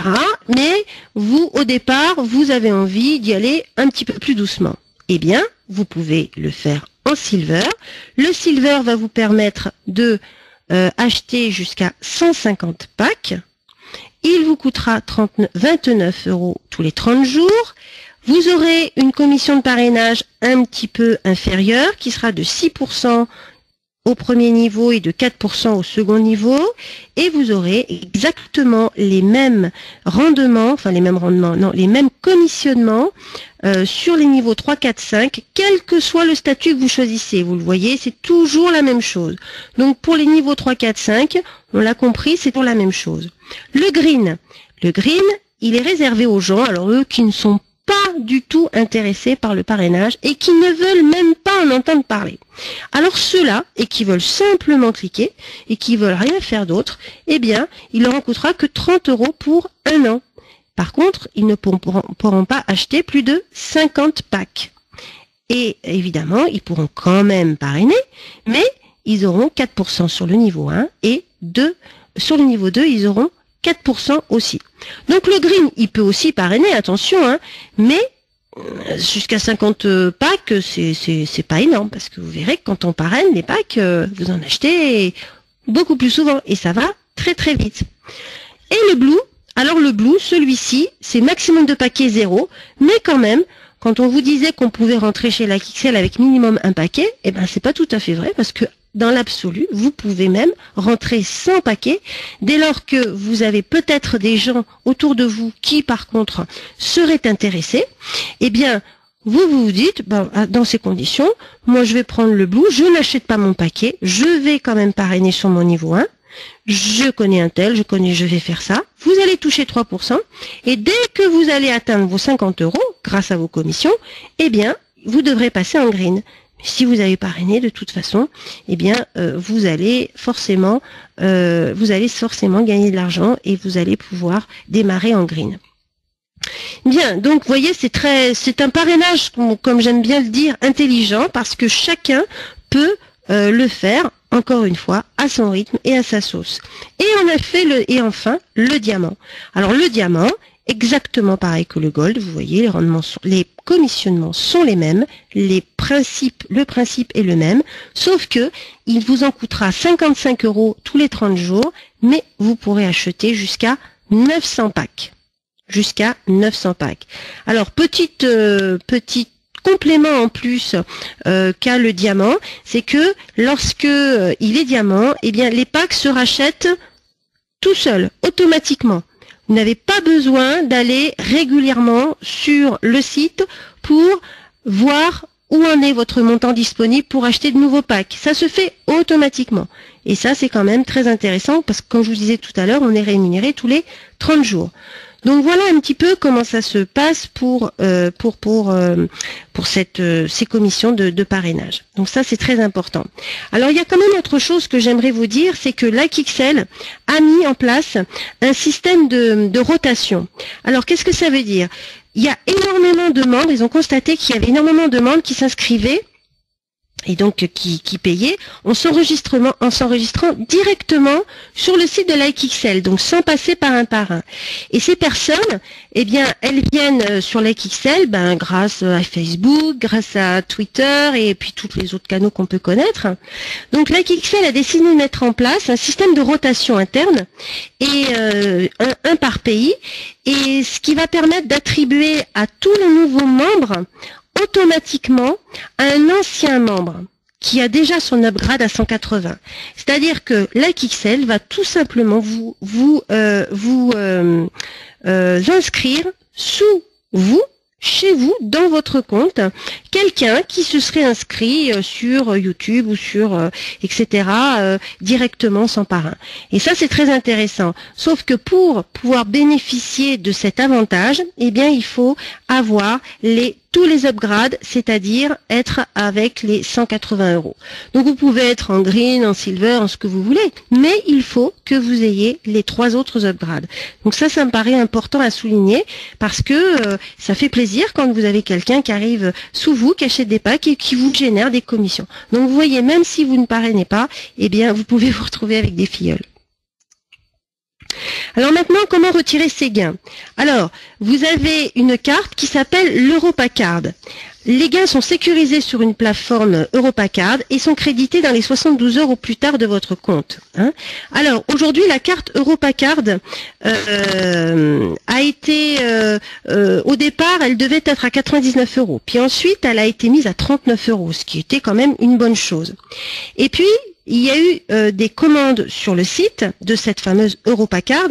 Mais vous, au départ, vous avez envie d'y aller un petit peu plus doucement. Eh bien, vous pouvez le faire en silver. Le silver va vous permettre de acheter jusqu'à 150 packs. Il vous coûtera 29 € tous les 30 jours. Vous aurez une commission de parrainage un petit peu inférieure qui sera de 6% au premier niveau et de 4% au second niveau, et vous aurez exactement les mêmes rendements, les mêmes commissionnements sur les niveaux 3, 4, 5, quel que soit le statut que vous choisissez. Vous le voyez, c'est toujours la même chose. Donc pour les niveaux 3, 4, 5, on l'a compris, c'est toujours la même chose. Le green, il est réservé aux gens, alors eux qui ne sont pas du tout intéressés par le parrainage et qui ne veulent même pas en entendre parler. Alors ceux-là, et qui veulent simplement cliquer, et qui veulent rien faire d'autre, eh bien, il leur en coûtera que 30 € pour 1 an. Par contre, ils ne pourront pas acheter plus de 50 packs. Et évidemment, ils pourront quand même parrainer, mais ils auront 4% sur le niveau 1 et sur le niveau 2, ils auront 4% aussi. Donc le green, il peut aussi parrainer, attention, mais jusqu'à 50 packs, c'est pas énorme, parce que vous verrez que quand on parraine les packs, vous en achetez beaucoup plus souvent, et ça va très très vite. Et le blue, alors le blue, celui-ci, c'est maximum de paquets 0, mais quand même, quand on vous disait qu'on pouvait rentrer chez la Kixel avec minimum un paquet, eh ben c'est pas tout à fait vrai, parce que dans l'absolu, vous pouvez même rentrer sans paquet, dès lors que vous avez peut-être des gens autour de vous qui, par contre, seraient intéressés. Eh bien, vous dites, ben, dans ces conditions, moi je vais prendre le Blue, je n'achète pas mon paquet, je vais quand même parrainer sur mon niveau 1, je connais un tel, je vais faire ça, vous allez toucher 3%, et dès que vous allez atteindre vos 50 € grâce à vos commissions, eh bien, vous devrez passer en green. Mais si vous avez parrainé, de toute façon, eh bien, vous allez forcément gagner de l'argent et vous allez pouvoir démarrer en green. Bien, donc vous voyez, c'est un parrainage, comme j'aime bien le dire, intelligent, parce que chacun peut le faire, encore une fois, à son rythme et à sa sauce. Et on a fait enfin, le diamant. Alors le diamant, exactement pareil que le gold, vous voyez, les commissionnements sont les mêmes, le principe est le même, sauf que il vous en coûtera 55 € tous les 30 jours, mais vous pourrez acheter jusqu'à 900 packs. Jusqu'à 900 packs. Alors, petit complément en plus qu'a le diamant, c'est que lorsque il est diamant, eh bien les packs se rachètent tout seuls, automatiquement. Vous n'avez pas besoin d'aller régulièrement sur le site pour voir où en est votre montant disponible pour acheter de nouveaux packs. Ça se fait automatiquement. Et ça, c'est quand même très intéressant parce que, comme je vous disais tout à l'heure, on est rémunéré tous les 30 jours. Donc voilà un petit peu comment ça se passe pour ces commissions de parrainage. Donc ça, c'est très important. Alors il y a quand même autre chose que j'aimerais vous dire, c'est que LikeXL a mis en place un système de rotation. Alors qu'est-ce que ça veut dire? Il y a énormément de membres, ils ont constaté qu'il y avait énormément de membres qui s'inscrivaient et donc qui payaient en s'enregistrant directement sur le site de LikeXL, donc sans passer par un par un. Et ces personnes, eh bien, elles viennent sur LikeXL grâce à Facebook, grâce à Twitter et puis tous les autres canaux qu'on peut connaître. Donc LikeXL a décidé de mettre en place un système de rotation interne et un par pays, et ce qui va permettre d'attribuer à tous les nouveaux membres automatiquement à un ancien membre qui a déjà son upgrade à 180. C'est-à-dire que LikeXL va tout simplement vous inscrire chez vous, dans votre compte, quelqu'un qui se serait inscrit sur YouTube ou sur etc. Directement sans parrain. Et ça, c'est très intéressant. Sauf que pour pouvoir bénéficier de cet avantage, eh bien, il faut avoir tous les upgrades, c'est-à-dire être avec les 180 €. Donc vous pouvez être en green, en silver, en ce que vous voulez, mais il faut que vous ayez les 3 autres upgrades. Donc ça me paraît important à souligner parce que ça fait plaisir quand vous avez quelqu'un qui arrive sous vous, qui achète des packs et qui vous génère des commissions. Donc vous voyez, même si vous ne parrainez pas, eh bien vous pouvez vous retrouver avec des filleuls. Alors maintenant, comment retirer ces gains? Alors, vous avez une carte qui s'appelle l'EuropaCard. Les gains sont sécurisés sur une plateforme EuropaCard et sont crédités dans les 72 heures au plus tard de votre compte. Alors, aujourd'hui, la carte EuropaCard a été, au départ, elle devait être à 99 €. Puis ensuite, elle a été mise à 39 €, ce qui était quand même une bonne chose. Et puis, il y a eu des commandes sur le site de cette fameuse EuropaCard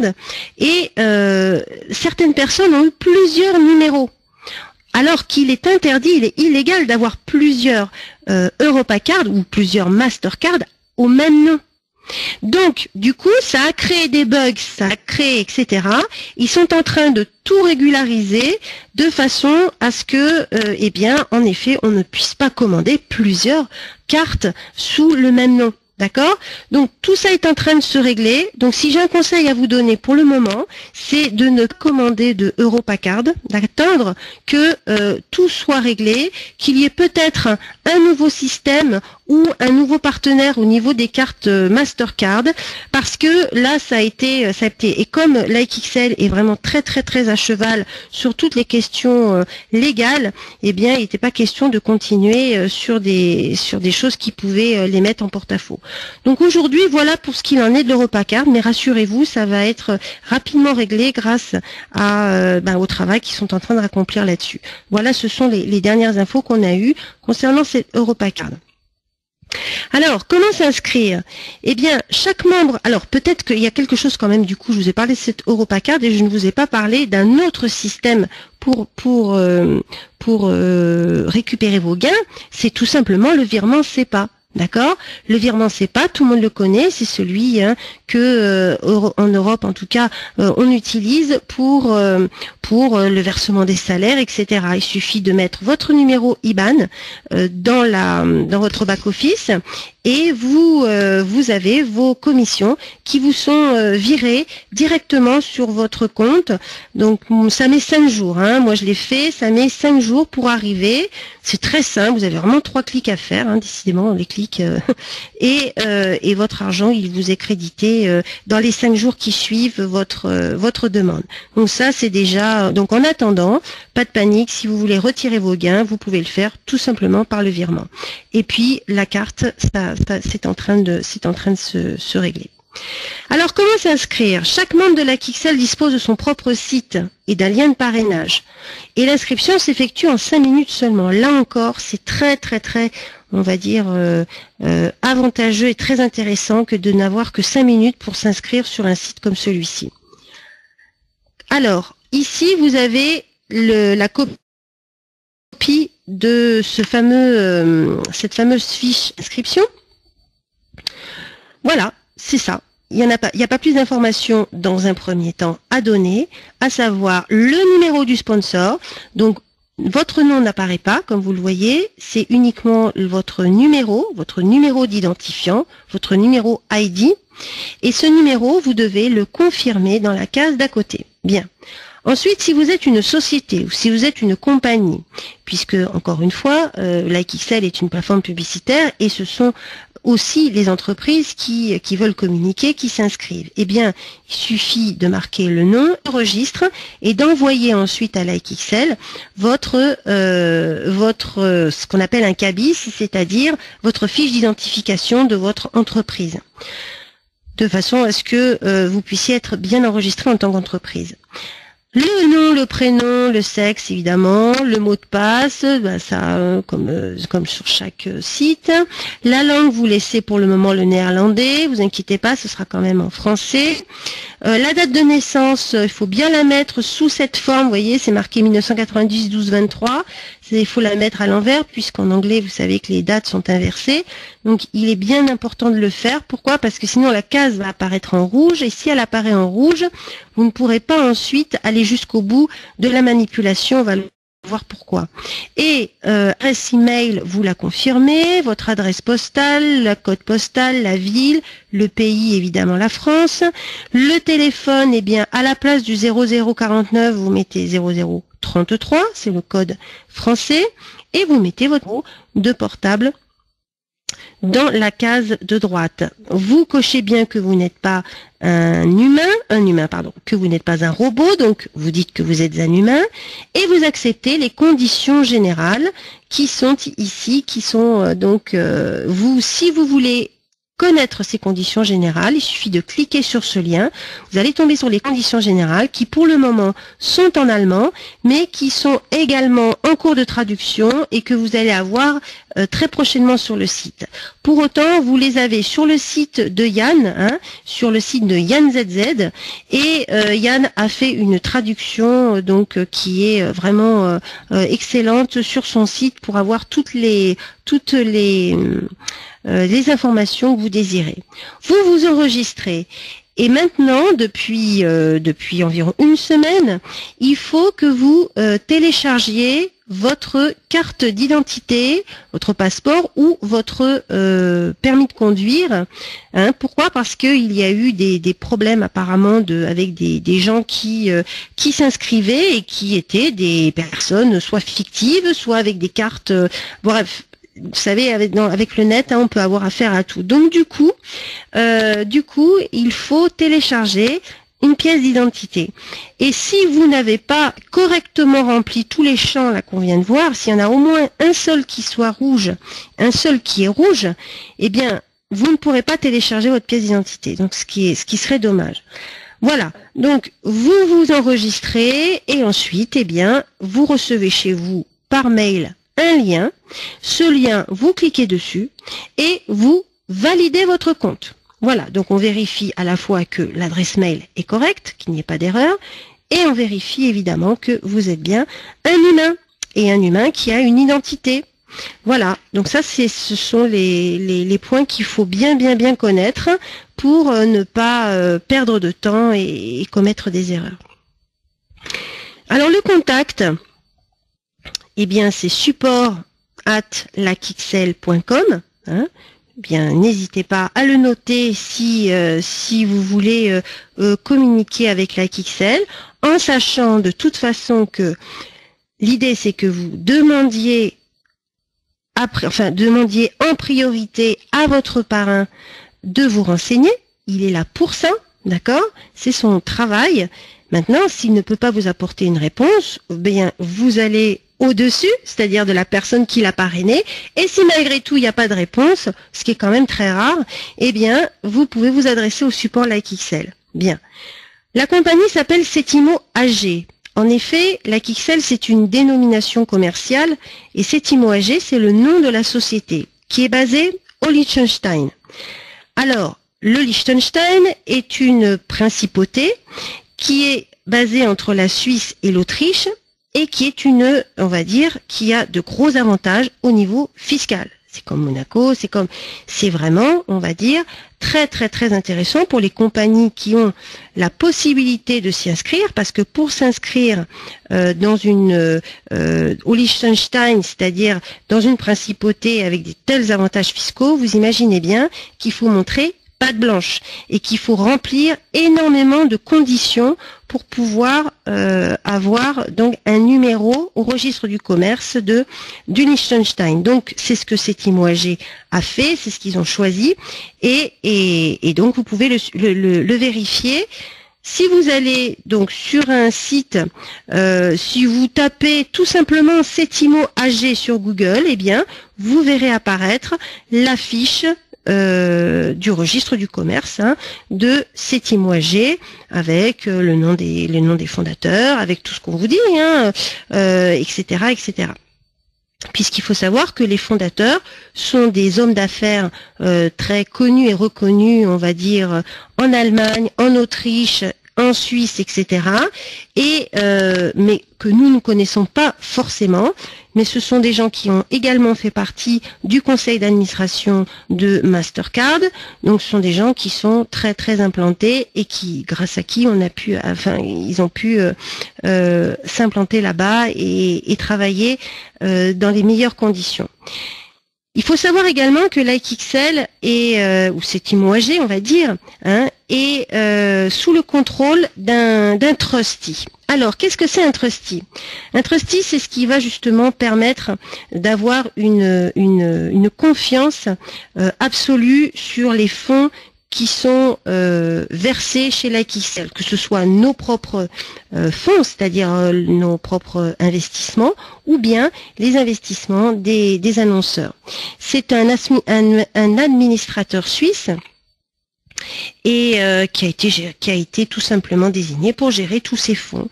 et certaines personnes ont eu plusieurs numéros. Alors qu'il est interdit, il est illégal d'avoir plusieurs EuropaCard ou plusieurs Mastercard au même nom. Donc, du coup, ça a créé des bugs, ça a créé, etc. Ils sont en train de tout régulariser de façon à ce que, eh bien, en effet, on ne puisse pas commander plusieurs cartes sous le même nom. D'accord? Donc tout ça est en train de se régler. Donc si j'ai un conseil à vous donner pour le moment, c'est de ne commander de EuropaCard, d'attendre que tout soit réglé, qu'il y ait peut-être un nouveau système ou un nouveau partenaire au niveau des cartes Mastercard, parce que là ça a été et comme LikeXL est vraiment très à cheval sur toutes les questions légales, eh bien il n'était pas question de continuer sur des choses qui pouvaient les mettre en porte-à-faux. Donc aujourd'hui, voilà pour ce qu'il en est de l'EuropaCard, mais rassurez-vous, ça va être rapidement réglé grâce au travail qu'ils sont en train de accomplir là-dessus. Voilà, ce sont les dernières infos qu'on a eues concernant cette EuropaCard. Alors, comment s'inscrire? Eh bien, chaque membre, alors peut-être qu'il y a quelque chose quand même, du coup, je vous ai parlé de cette Europacard et je ne vous ai pas parlé d'un autre système pour récupérer vos gains, c'est tout simplement le virement SEPA. D'accord? Le virement SEPA, tout le monde le connaît, c'est celui que en Europe, en tout cas, on utilise pour le versement des salaires, etc. Il suffit de mettre votre numéro IBAN dans votre back office et vous avez vos commissions qui vous sont virées directement sur votre compte. Donc ça met 5 jours. Hein. Moi je l'ai fait, ça met 5 jours pour arriver. C'est très simple. Vous avez vraiment 3 clics à faire. Hein, décidément, les clics et votre argent il vous est crédité dans les 5 jours qui suivent votre demande. Donc ça c'est déjà. Donc en attendant, pas de panique. Si vous voulez retirer vos gains, vous pouvez le faire tout simplement par le virement. Et puis la carte, c'est en train de se régler. Alors comment s'inscrire? Chaque membre de la Kixel dispose de son propre site et d'un lien de parrainage. Et l'inscription s'effectue en 5 minutes seulement. Là encore, c'est très, on va dire, avantageux et très intéressant que de n'avoir que 5 minutes pour s'inscrire sur un site comme celui-ci. Alors, ici, vous avez la copie de cette fameuse fiche d'inscription. Voilà, c'est ça. Il n'y a pas plus d'informations dans un premier temps à donner, à savoir le numéro du sponsor. Donc, votre nom n'apparaît pas, comme vous le voyez, c'est uniquement votre numéro d'identifiant, votre numéro ID. Et ce numéro, vous devez le confirmer dans la case d'à côté. Bien. Ensuite, si vous êtes une société ou si vous êtes une compagnie, puisque, encore une fois, LikeXL est une plateforme publicitaire et ce sont aussi les entreprises qui veulent communiquer, qui s'inscrivent. Eh bien, il suffit de marquer le nom, le registre et d'envoyer ensuite à LikeXL ce qu'on appelle un cabis, c'est-à-dire votre fiche d'identification de votre entreprise, de façon à ce que vous puissiez être bien enregistré en tant qu'entreprise. Le nom, le prénom, le sexe évidemment, le mot de passe, comme sur chaque site. La langue, vous laissez pour le moment le néerlandais, vous inquiétez pas, ce sera quand même en français. La date de naissance, il faut bien la mettre sous cette forme, vous voyez, c'est marqué 1990-12-23. Il faut la mettre à l'envers, puisqu'en anglais, vous savez que les dates sont inversées. Donc, il est bien important de le faire. Pourquoi? Parce que sinon, la case va apparaître en rouge. Et si elle apparaît en rouge, vous ne pourrez pas ensuite aller jusqu'au bout de la manipulation. On va le voir pourquoi. Et adresse email, vous la confirmez, votre adresse postale, le code postal, la ville, le pays, évidemment la France. Le téléphone, eh bien, à la place du 0049, vous mettez 0033, c'est le code français, et vous mettez votre numéro de portable dans la case de droite. Vous cochez bien que vous n'êtes pas que vous n'êtes pas un robot, donc vous dites que vous êtes un humain, et vous acceptez les conditions générales qui sont ici, qui sont si vous voulez connaître ces conditions générales, il suffit de cliquer sur ce lien. Vous allez tomber sur les conditions générales qui pour le moment sont en allemand, mais qui sont également en cours de traduction et que vous allez avoir très prochainement sur le site. Pour autant, vous les avez sur le site de Yann, sur le site de Yann ZZ, et Yann a fait une traduction qui est vraiment excellente sur son site pour avoir toutes les informations que vous désirez. Vous vous enregistrez. Et maintenant, depuis environ une semaine, il faut que vous téléchargiez votre carte d'identité, votre passeport ou votre permis de conduire. Pourquoi? Parce qu'il y a eu des problèmes apparemment avec des gens qui s'inscrivaient et qui étaient des personnes soit fictives, soit avec des cartes. Bref. Vous savez, avec le net, on peut avoir affaire à tout. Donc du coup, il faut télécharger une pièce d'identité. Et si vous n'avez pas correctement rempli tous les champs là qu'on vient de voir, s'il y en a au moins un seul qui soit rouge, un seul qui est rouge, eh bien, vous ne pourrez pas télécharger votre pièce d'identité. Donc ce qui serait dommage. Voilà. Donc vous vous enregistrez et ensuite, eh bien, vous recevez chez vous par mail un lien. Ce lien, vous cliquez dessus et vous validez votre compte. Voilà, donc on vérifie à la fois que l'adresse mail est correcte, qu'il n'y ait pas d'erreur, et on vérifie évidemment que vous êtes bien un humain, et un humain qui a une identité. Voilà, donc ça ce sont les points qu'il faut bien connaître pour ne pas perdre de temps et commettre des erreurs. Alors le contact, eh bien c'est support@lacxl.com, hein. Bien, n'hésitez pas à le noter si vous voulez communiquer avec Lacxl, en sachant de toute façon que l'idée c'est que vous demandiez en priorité à votre parrain de vous renseigner. Il est là pour ça, d'accord? C'est son travail. Maintenant, s'il ne peut pas vous apporter une réponse, bien vous allez au-dessus, c'est-à-dire de la personne qui l'a parrainé, et si malgré tout il n'y a pas de réponse, ce qui est quand même très rare, eh bien vous pouvez vous adresser au support Lacxl. Bien. La compagnie s'appelle Setimo AG. En effet, Lacxl c'est une dénomination commerciale et Setimo AG c'est le nom de la société qui est basée au Liechtenstein. Alors, le Liechtenstein est une principauté qui est basée entre la Suisse et l'Autriche et qui est on va dire, qui a de gros avantages au niveau fiscal. C'est comme Monaco, c'est vraiment, on va dire, très intéressant pour les compagnies qui ont la possibilité de s'y inscrire, parce que pour s'inscrire au Liechtenstein, c'est-à-dire dans une principauté avec de tels avantages fiscaux, vous imaginez bien qu'il faut montrer patte blanche et qu'il faut remplir énormément de conditions pour pouvoir avoir donc un numéro au registre du commerce du Liechtenstein. Donc c'est ce que Setimo AG a fait, c'est ce qu'ils ont choisi et donc vous pouvez le vérifier. Si vous allez donc sur un site, si vous tapez tout simplement Setimo AG sur Google, eh bien vous verrez apparaître l'affiche du registre du commerce de Setimo AG avec le nom des fondateurs, avec tout ce qu'on vous dit, etc. Puisqu'il faut savoir que les fondateurs sont des hommes d'affaires très connus et reconnus, on va dire, en Allemagne, en Autriche, en Suisse, etc. Mais que nous ne connaissons pas forcément. Mais ce sont des gens qui ont également fait partie du conseil d'administration de Mastercard. Donc ce sont des gens qui sont très implantés et grâce à qui ils ont pu s'implanter là-bas et travailler dans les meilleures conditions. Il faut savoir également que Lacxl ou Setimo AG, on va dire, est sous le contrôle d'un trustee. Alors, qu'est-ce que c'est un trustee? Un trustee, c'est ce qui va justement permettre d'avoir une confiance absolue sur les fonds qui sont versés chez Lacxl, que ce soit nos propres fonds, c'est-à-dire nos propres investissements, ou bien les investissements des annonceurs. C'est un administrateur suisse et qui a été tout simplement désigné pour gérer tous ces fonds.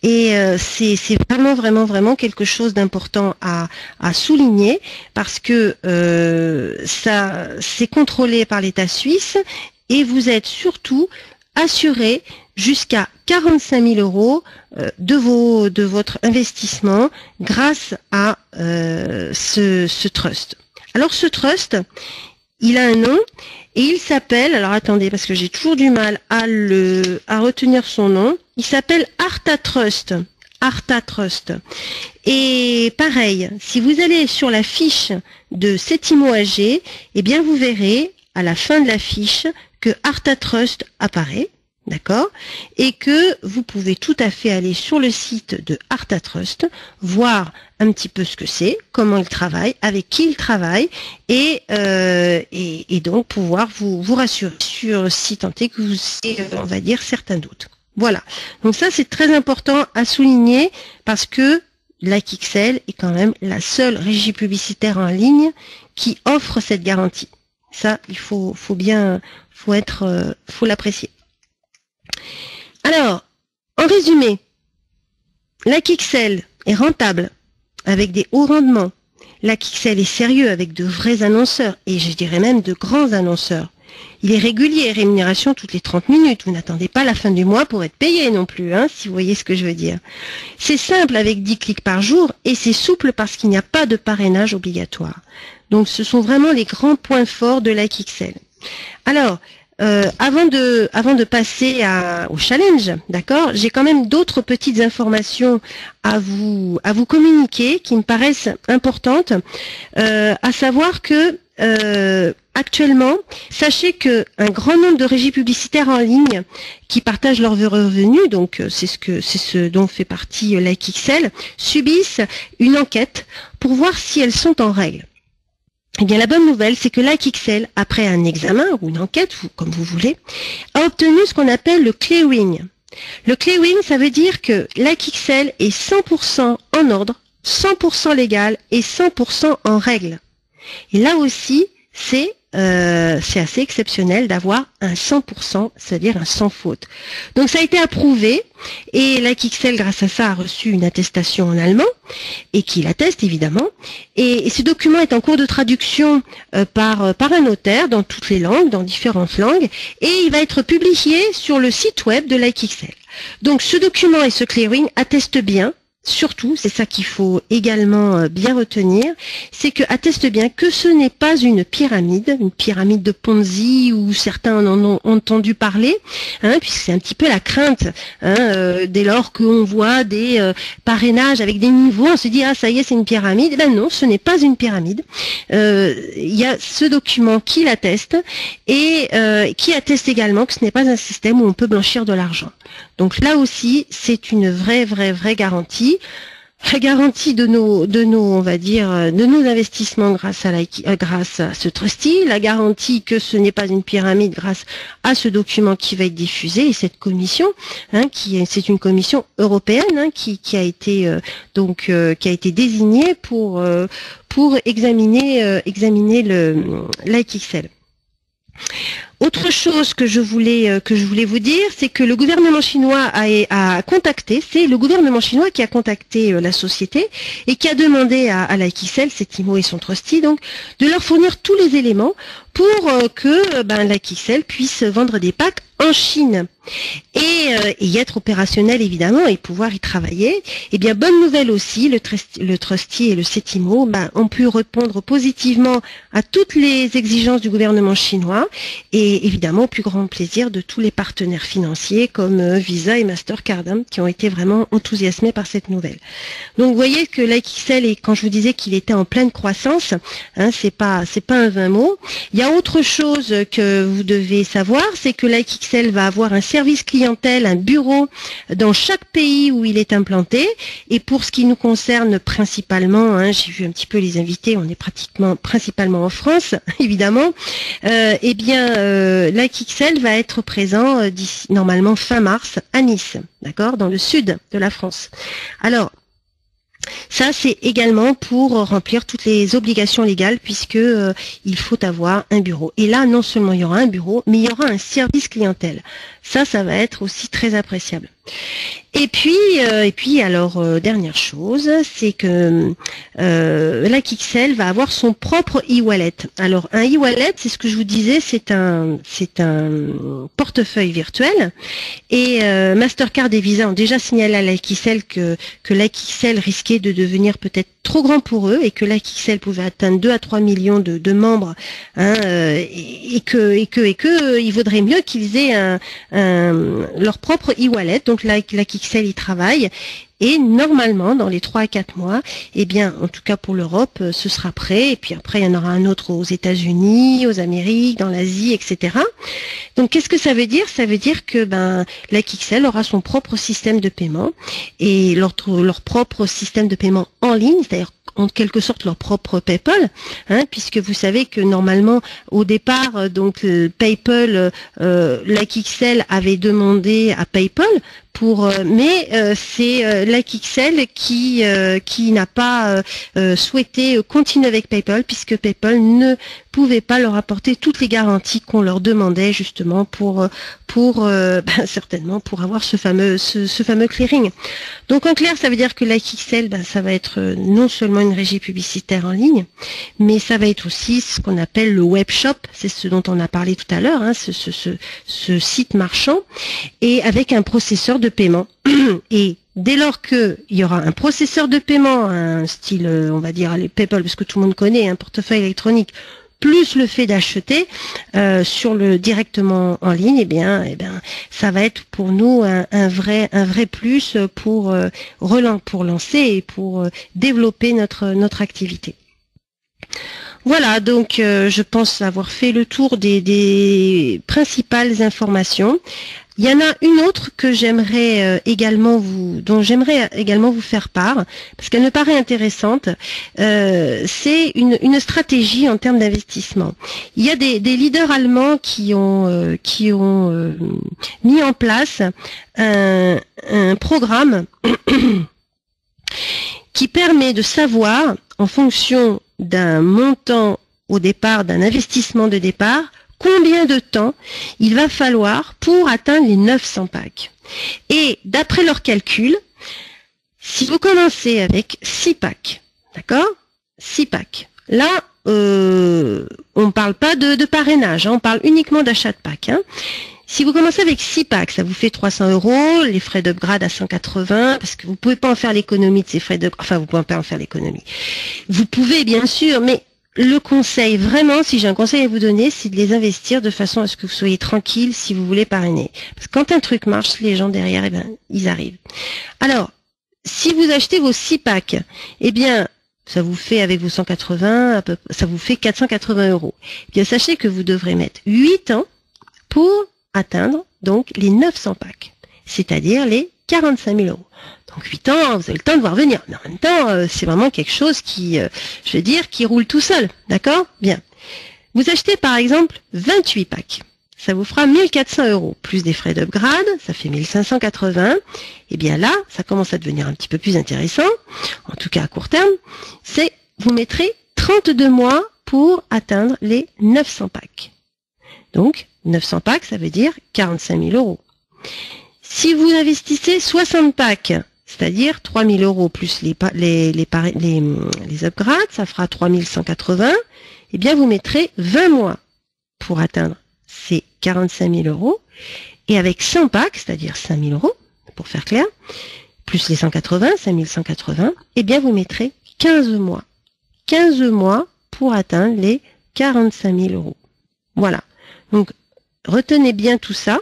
Et c'est vraiment quelque chose d'important à souligner, parce que ça c'est contrôlé par l'État suisse et vous êtes surtout assuré jusqu'à 45 000 € de votre investissement grâce à ce trust. Alors ce trust, il a un nom et il s'appelle, alors attendez parce que j'ai toujours du mal à retenir son nom, il s'appelle Arta Trust. Arta Trust. Et pareil, si vous allez sur la fiche de Setimo AG, eh bien vous verrez à la fin de la fiche que Arta Trust apparaît. D'accord? Et que vous pouvez tout à fait aller sur le site de Arta Trust, voir un petit peu ce que c'est, comment il travaille, avec qui il travaille, et donc pouvoir vous rassurer sur si tant est que vous avez, on va dire, certains doutes. Voilà. Donc ça, c'est très important à souligner parce que Lacxl est quand même la seule régie publicitaire en ligne qui offre cette garantie. Ça, il faut l'apprécier. Alors, en résumé, Lacxl est rentable avec des hauts rendements, L'AXL est sérieux avec de vrais annonceurs, et je dirais même de grands annonceurs. Il est régulier, rémunération toutes les 30 minutes. Vous n'attendez pas la fin du mois pour être payé non plus, hein, si vous voyez ce que je veux dire. C'est simple avec 10 clics par jour et c'est souple parce qu'il n'y a pas de parrainage obligatoire. Donc ce sont vraiment les grands points forts de l'AXL. Alors, avant de passer au challenge, d'accord, j'ai quand même d'autres petites informations à vous communiquer qui me paraissent importantes, à savoir que actuellement, sachez que un grand nombre de régies publicitaires en ligne qui partagent leurs revenus, donc c'est ce dont fait partie l'AXL, subissent une enquête pour voir si elles sont en règle. Eh bien, la bonne nouvelle, c'est que l'AXL, après un examen ou une enquête, comme vous voulez, a obtenu ce qu'on appelle le clearing. Le clearing, ça veut dire que l'AXL est 100% en ordre, 100% légal et 100% en règle. Et là aussi, c'est assez exceptionnel d'avoir un 100%, c'est-à-dire un sans faute. Donc ça a été approuvé et l'AXL, grâce à ça, a reçu une attestation en allemand et qui l'atteste évidemment. Et ce document est en cours de traduction par un notaire dans toutes les langues, dans différentes langues, et il va être publié sur le site web de l'AXL. Donc ce document et ce clearing attestent bien. Surtout, c'est ça qu'il faut également bien retenir, c'est que atteste bien que ce n'est pas une pyramide de Ponzi où certains en ont entendu parler, hein, puisque c'est un petit peu la crainte, hein, dès lors qu'on voit des parrainages avec des niveaux, on se dit ah ça y est c'est une pyramide. Eh ben non, ce n'est pas une pyramide. Il y a ce document qui l'atteste et qui atteste également que ce n'est pas un système où on peut blanchir de l'argent. Donc là aussi, c'est une vraie garantie. La garantie de nos on va dire, de nos investissements grâce à ce trustee, la garantie que ce n'est pas une pyramide grâce à ce document qui va être diffusé et cette commission, hein, c'est une commission européenne, hein, qui a été désignée pour examiner l'AXL. Autre chose que je voulais vous dire, c'est que le gouvernement chinois a contacté, c'est le gouvernement chinois qui a contacté la société et qui a demandé à l'AXL, Setimo et son trustee, donc, de leur fournir tous les éléments pour que l'AXL puisse vendre des packs en Chine et y être opérationnel évidemment et pouvoir y travailler. Eh bien, bonne nouvelle aussi, le trustee et le Setimo ont pu répondre positivement à toutes les exigences du gouvernement chinois et évidemment au plus grand plaisir de tous les partenaires financiers comme Visa et Mastercard, hein, qui ont été vraiment enthousiasmés par cette nouvelle. Donc vous voyez que l'AXL, quand je vous disais qu'il était en pleine croissance, hein, c'est pas un vain mot. Il y a autre chose que vous devez savoir, c'est que l'AXL va avoir un service clientèle, un bureau dans chaque pays où il est implanté. Et pour ce qui nous concerne principalement, hein, j'ai vu un petit peu les invités, on est principalement en France, évidemment. L'AXL va être présent d'ici normalement fin mars à Nice, d'accord, dans le sud de la France. Alors, ça, c'est également pour remplir toutes les obligations légales puisque il faut avoir un bureau. Et là, non seulement il y aura un bureau, mais il y aura un service clientèle. Ça va être aussi très appréciable. Et puis alors, dernière chose, c'est que l'AXL va avoir son propre e-wallet. Alors, un e-wallet, c'est ce que je vous disais, c'est un portefeuille virtuel. Et Mastercard et Visa ont déjà signalé à l'AXL que l'AXL risquait de devenir peut-être trop grand pour eux et que l'AXL pouvait atteindre 2 à 3 millions de membres, hein, et que il vaudrait mieux qu'ils aient leur propre e-wallet. Donc l'AXL y travaille. Et normalement, dans les 3 à 4 mois, eh bien, en tout cas pour l'Europe, ce sera prêt. Et puis après, il y en aura un autre aux États-Unis, aux Amériques, dans l'Asie, etc. Donc, qu'est-ce que ça veut dire? Ça veut dire que l'AXL aura son propre système de paiement et leur propre système de paiement en ligne, c'est-à-dire en quelque sorte leur propre PayPal, hein, puisque vous savez que normalement au départ, donc PayPal, l'AXL avait demandé à PayPal c'est LikeXL qui n'a pas souhaité continuer avec PayPal, puisque PayPal ne pouvait pas leur apporter toutes les garanties qu'on leur demandait justement certainement pour avoir ce fameux clearing. Donc en clair, ça veut dire que LikeXL, ça va être non seulement une régie publicitaire en ligne, mais ça va être aussi ce qu'on appelle le web shop, c'est ce dont on a parlé tout à l'heure, hein, ce site marchand, et avec un processeur de paiement. Et dès lors qu'il y aura un processeur de paiement, un style, on va dire, les PayPal, parce que tout le monde connaît, un portefeuille électronique, plus le fait d'acheter directement en ligne, eh bien, ça va être pour nous un vrai plus pour lancer et pour développer notre activité. Voilà, donc je pense avoir fait le tour des principales informations. Il y en a une autre que dont j'aimerais également vous faire part, parce qu'elle me paraît intéressante. C'est une stratégie en termes d'investissement. Il y a des leaders allemands qui ont mis en place un programme qui permet de savoir, en fonction d'un montant au départ, d'un investissement de départ, combien de temps il va falloir pour atteindre les 900 packs. Et d'après leurs calculs, si vous commencez avec 6 packs, d'accord, 6 packs, là, on ne parle pas de parrainage, hein, on parle uniquement d'achat de packs. Hein. Si vous commencez avec 6 packs, ça vous fait 300 €, les frais d'upgrade à 180, parce que vous pouvez pas en faire l'économie de ces frais de, enfin, vous pouvez pas en faire l'économie. Vous pouvez, bien sûr, mais le conseil, vraiment, si j'ai un conseil à vous donner, c'est de les investir de façon à ce que vous soyez tranquille si vous voulez parrainer. Parce que quand un truc marche, les gens derrière, eh ben, ils arrivent. Alors, si vous achetez vos 6 packs, eh bien, ça vous fait, avec vos 180, ça vous fait 480 €. Eh bien, sachez que vous devrez mettre 8 ans pour atteindre, donc, les 900 packs. C'est-à-dire les 45 000 €. Donc 8 ans, vous avez le temps de voir venir. Mais en même temps, c'est vraiment quelque chose qui, je veux dire, qui roule tout seul. D'accord? Bien. Vous achetez par exemple 28 packs. Ça vous fera 1400 €. Plus des frais d'upgrade, ça fait 1580. Et bien là, ça commence à devenir un petit peu plus intéressant, en tout cas à court terme, c'est vous mettrez 32 mois pour atteindre les 900 packs. Donc, 900 packs, ça veut dire 45 000 €. Si vous investissez 60 packs, c'est-à-dire 3 000 € plus les upgrades, ça fera 3180, eh bien vous mettrez 20 mois pour atteindre ces 45 000 €. Et avec 100 packs, c'est-à-dire 5 000 €, pour faire clair, plus les 180, 5 180, eh bien vous mettrez 15 mois. 15 mois pour atteindre les 45 000 €. Voilà. Donc, retenez bien tout ça.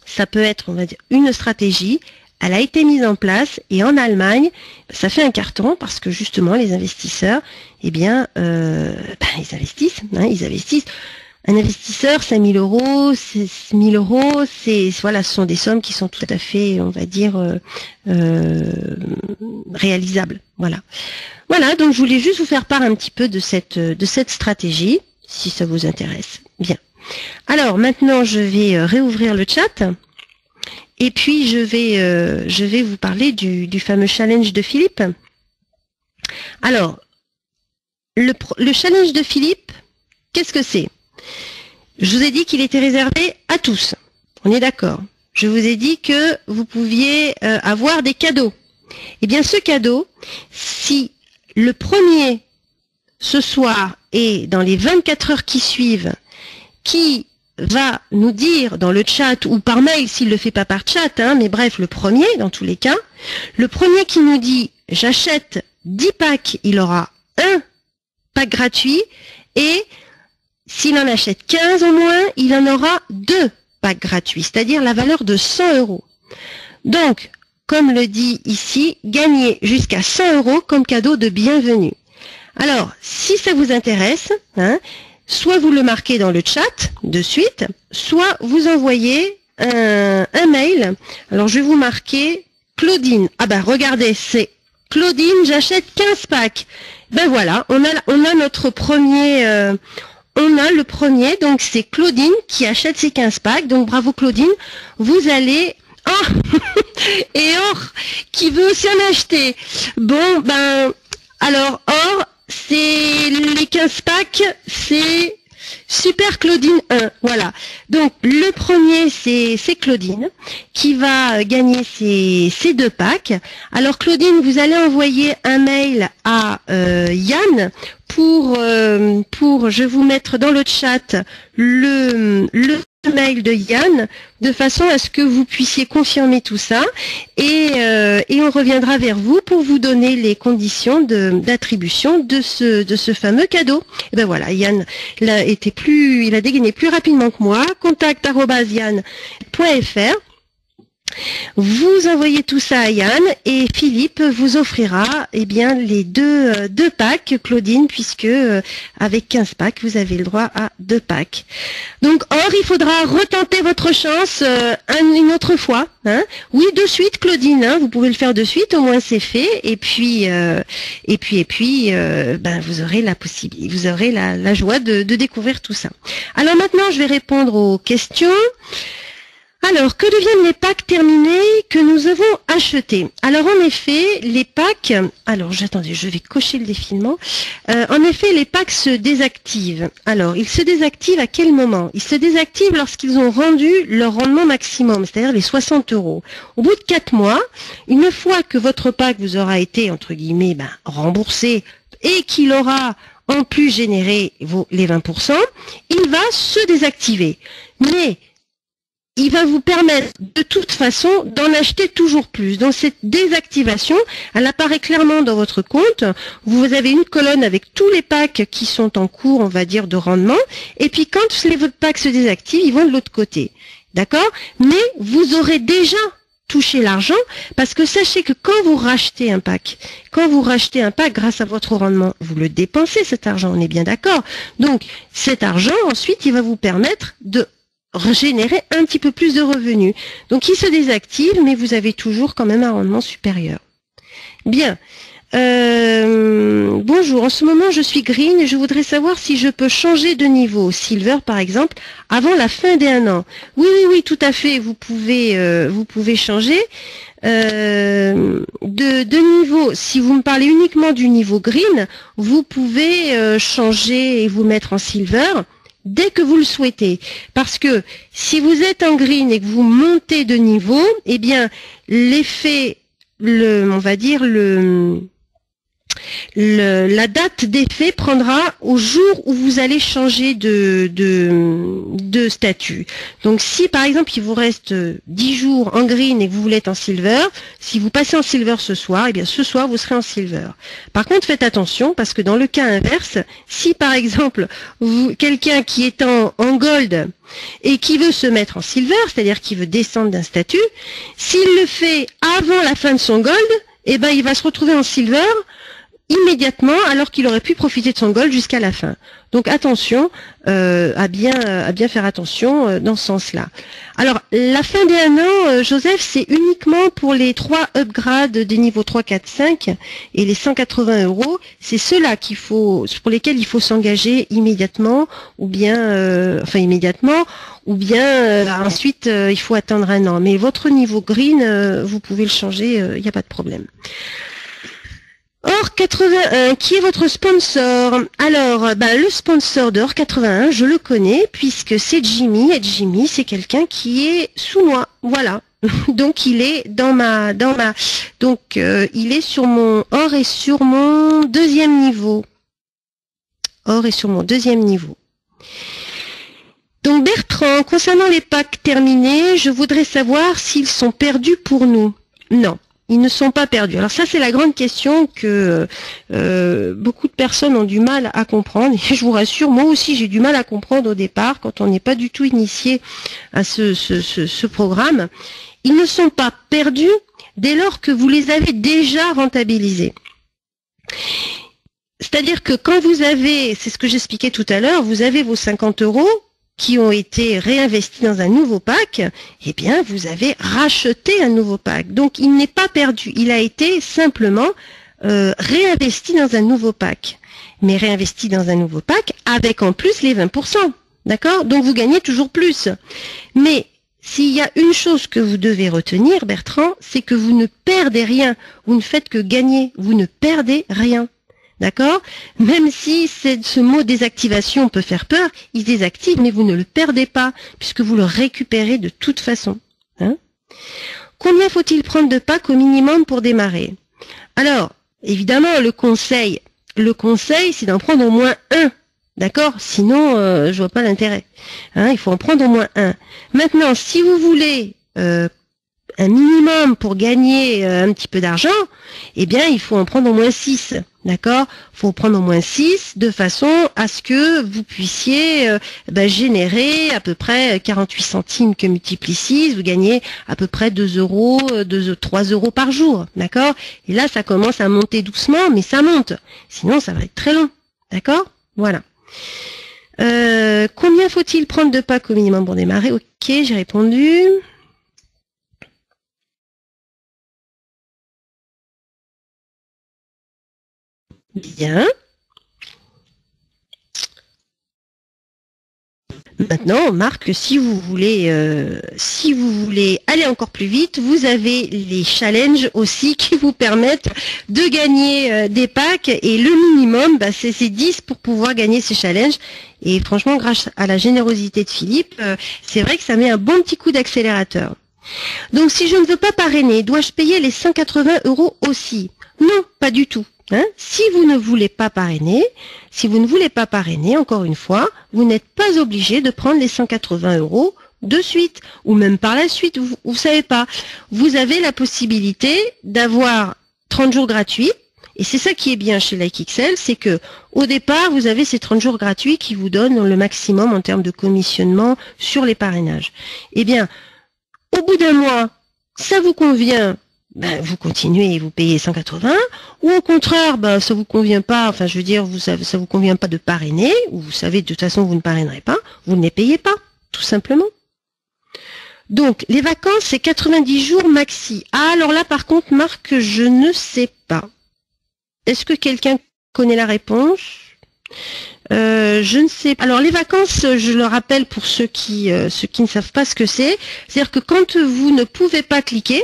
Ça peut être, on va dire, une stratégie. Elle a été mise en place et en Allemagne, ça fait un carton parce que justement les investisseurs, eh bien, ils investissent. Hein, ils investissent. Un investisseur, 5 000 €, 6 000 €, voilà, ce sont des sommes qui sont tout à fait, on va dire, réalisables. Voilà. Voilà. Donc je voulais juste vous faire part un petit peu de cette stratégie, si ça vous intéresse. Bien. Alors maintenant, je vais réouvrir le chat et puis je vais vous parler du fameux challenge de Philippe. Alors, le challenge de Philippe, qu'est-ce que c'est? Je vous ai dit qu'il était réservé à tous. On est d'accord. Je vous ai dit que vous pouviez avoir des cadeaux. Eh bien, ce cadeau, si le premier ce soir et dans les 24 heures qui suivent, qui va nous dire dans le chat ou par mail, s'il ne le fait pas par chat, hein, mais bref, le premier, dans tous les cas, le premier qui nous dit « j'achète 10 packs », il aura un pack gratuit, et s'il en achète 15 au moins, il en aura 2 packs gratuits, c'est-à-dire la valeur de 100 €. Donc, comme le dit ici, gagnez jusqu'à 100 € comme cadeau de bienvenue. Alors, si ça vous intéresse, hein, soit vous le marquez dans le chat de suite, soit vous envoyez un mail. Alors je vais vous marquer Claudine. Ah ben regardez, c'est Claudine, j'achète 15 packs. Ben voilà, on a notre premier, on a le premier, donc c'est Claudine qui achète ses 15 packs. Donc bravo Claudine, vous allez Ah et Or, qui veut aussi en acheter. Bon, ben, alors, Or, c'est les 15 packs, c'est Super Claudine 1, voilà. Donc, le premier, c'est Claudine, qui va gagner ces 2 packs. Alors, Claudine, vous allez envoyer un mail à Yann pour, je vais vous mettre dans le chat le mail de Yann, de façon à ce que vous puissiez confirmer tout ça, et on reviendra vers vous pour vous donner les conditions d'attribution de ce fameux cadeau. Et ben voilà, Yann il a dégainé plus rapidement que moi. contact@yann.fr. Vous envoyez tout ça à Yann et Philippe vous offrira bien les deux packs, Claudine, puisque avec 15 packs, vous avez le droit à 2 packs. Donc, Or, il faudra retenter votre chance une autre fois. Hein. Oui, de suite, Claudine, hein, vous pouvez le faire de suite, au moins c'est fait. Et puis, vous aurez la possibilité, vous aurez la joie de découvrir tout ça. Alors maintenant, je vais répondre aux questions. Alors, que deviennent les packs terminés que nous avons achetés? Alors, en effet, les packs... Alors, attendez, je vais cocher le défilement. En effet, les packs se désactivent. Alors, ils se désactivent à quel moment? Ils se désactivent lorsqu'ils ont rendu leur rendement maximum, c'est-à-dire les 60 €. Au bout de 4 mois, une fois que votre pack vous aura été, entre guillemets, remboursé et qu'il aura en plus généré les 20%, il va se désactiver. Mais il va vous permettre de toute façon d'en acheter toujours plus. Donc cette désactivation, elle apparaît clairement dans votre compte. Vous avez une colonne avec tous les packs qui sont en cours, on va dire, de rendement. Et puis quand votre pack se désactive, ils vont de l'autre côté. D'accord? Mais vous aurez déjà touché l'argent, parce que sachez que quand vous rachetez un pack grâce à votre rendement, vous le dépensez cet argent, on est bien d'accord. Donc cet argent, ensuite, il va vous permettre de générer un petit peu plus de revenus. Donc il se désactive, mais vous avez toujours quand même un rendement supérieur. Bien. Bonjour, en ce moment je suis green et je voudrais savoir si je peux changer de niveau, silver par exemple, avant la fin des 1 an. Oui, tout à fait, vous pouvez changer de niveau. Si vous me parlez uniquement du niveau green, vous pouvez changer et vous mettre en silver dès que vous le souhaitez. Parce que si vous êtes en green et que vous montez de niveau, eh bien, l'effet, la date d'effet prendra au jour où vous allez changer de statut. Donc si par exemple il vous reste 10 jours en green et que vous voulez être en silver, si vous passez en silver ce soir, eh bien ce soir vous serez en silver. Par contre faites attention parce que dans le cas inverse, si par exemple quelqu'un qui est en gold et qui veut se mettre en silver, c'est-à-dire qui veut descendre d'un statut, s'il le fait avant la fin de son gold, eh ben il va se retrouver en silver immédiatement alors qu'il aurait pu profiter de son gold jusqu'à la fin. Donc attention, à bien faire attention dans ce sens-là. Alors la fin des 1 an, Joseph, c'est uniquement pour les 3 upgrades des niveaux 3, 4, 5 et les 180 €. C'est ceux-là pour lesquels il faut s'engager immédiatement ou bien, ensuite il faut attendre 1 an. Mais votre niveau green, vous pouvez le changer, il n'y a pas de problème. Or 81, qui est votre sponsor? Alors, le sponsor de Or 81, je le connais puisque c'est Jimmy, et Jimmy, c'est quelqu'un qui est sous moi, voilà. Donc il est il est sur mon Or est sur mon 2e niveau. Or est sur mon 2e niveau. Donc Bertrand, concernant les packs terminés, je voudrais savoir s'ils sont perdus pour nous. Non. Ils ne sont pas perdus. Alors ça, c'est la grande question que beaucoup de personnes ont du mal à comprendre. Et je vous rassure, moi aussi, j'ai du mal à comprendre au départ, quand on n'est pas du tout initié à ce programme. Ils ne sont pas perdus dès lors que vous les avez déjà rentabilisés. C'est-à-dire que quand vous avez, c'est ce que j'expliquais tout à l'heure, vous avez vos 50 € qui ont été réinvestis dans un nouveau pack, eh bien, vous avez racheté un nouveau pack. Donc, il n'est pas perdu. Il a été simplement réinvesti dans un nouveau pack. Mais réinvesti dans un nouveau pack avec en plus les 20%. D'accord? Donc, vous gagnez toujours plus. Mais s'il y a une chose que vous devez retenir, Bertrand, c'est que vous ne perdez rien. Vous ne faites que gagner. Vous ne perdez rien. D'accord? Même si ce mot désactivation peut faire peur, il se désactive, mais vous ne le perdez pas, puisque vous le récupérez de toute façon. Hein? Combien faut-il prendre de packs au minimum pour démarrer? Alors, évidemment, le conseil, c'est d'en prendre au moins un. D'accord? Sinon, je vois pas l'intérêt. Hein, il faut en prendre au moins un. Maintenant, si vous voulez un minimum pour gagner un petit peu d'argent, eh bien, il faut en prendre au moins 6. D'accord? Il faut prendre au moins 6 de façon à ce que vous puissiez générer à peu près 48 centimes que multiplie 6. Vous gagnez à peu près 2 euros, 3 euros par jour. D'accord? Et là, ça commence à monter doucement, mais ça monte. Sinon, ça va être très long. D'accord? Voilà. Combien faut-il prendre de packs au minimum pour démarrer? Ok, j'ai répondu. Bien. Maintenant, on remarque que si vous voulez aller encore plus vite, vous avez les challenges aussi qui vous permettent de gagner des packs. Et le minimum, c'est 10 pour pouvoir gagner ces challenges. Et franchement, grâce à la générosité de Philippe, c'est vrai que ça met un bon petit coup d'accélérateur. Donc, si je ne veux pas parrainer, dois-je payer les 180 € aussi? Non, pas du tout. Hein? Si vous ne voulez pas parrainer, encore une fois, vous n'êtes pas obligé de prendre les 180 € de suite, ou même par la suite, vous savez pas. Vous avez la possibilité d'avoir 30 jours gratuits, et c'est ça qui est bien chez LikeXL, c'est que au départ, vous avez ces 30 jours gratuits qui vous donnent le maximum en termes de commissionnement sur les parrainages. Eh bien, au bout d'un mois, ça vous convient, vous continuez et vous payez 180, ou au contraire, ça vous convient pas, enfin je veux dire, ça vous convient pas de parrainer, ou vous savez de toute façon vous ne parrainerez pas, vous ne les payez pas, tout simplement. Donc, les vacances, c'est 90 jours maxi. Ah, alors là, par contre, Marc, je ne sais pas. Est-ce que quelqu'un connaît la réponse? Je ne sais pas. Alors, les vacances, je le rappelle pour ceux qui ne savent pas ce que c'est. C'est-à-dire que quand vous ne pouvez pas cliquer,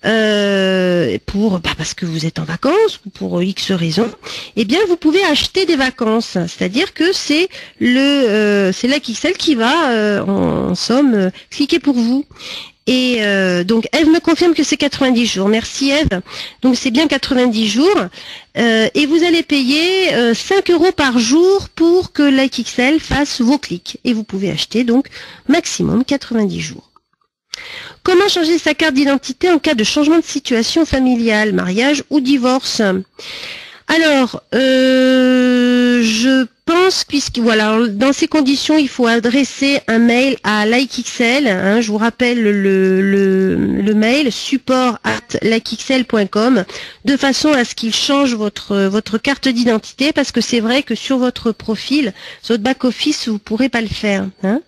parce que vous êtes en vacances ou pour X raisons, eh bien vous pouvez acheter des vacances. C'est-à-dire que c'est LikeXL qui va en somme cliquer pour vous. Et donc Eve me confirme que c'est 90 jours. Merci Eve. Donc c'est bien 90 jours. Et vous allez payer 5 € par jour pour que LikeXL fasse vos clics. Et vous pouvez acheter donc maximum 90 jours. Comment changer sa carte d'identité en cas de changement de situation familiale, mariage ou divorce? Alors, je pense, dans ces conditions, il faut adresser un mail à LikeXL. Hein, je vous rappelle le mail support@likexl.com de façon à ce qu'il change votre carte d'identité, parce que c'est vrai que sur votre profil, sur votre back-office, vous ne pourrez pas le faire. Hein.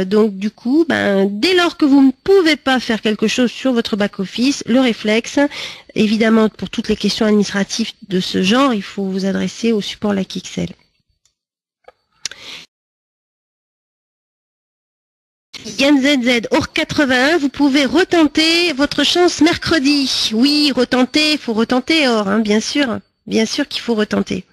Donc du coup, dès lors que vous ne pouvez pas faire quelque chose sur votre back-office, le réflexe, évidemment pour toutes les questions administratives de ce genre, il faut vous adresser au support LikeXL. GameZZ Or 81, vous pouvez retenter votre chance mercredi. Oui, retenter, il faut retenter Or, hein, bien sûr qu'il faut retenter.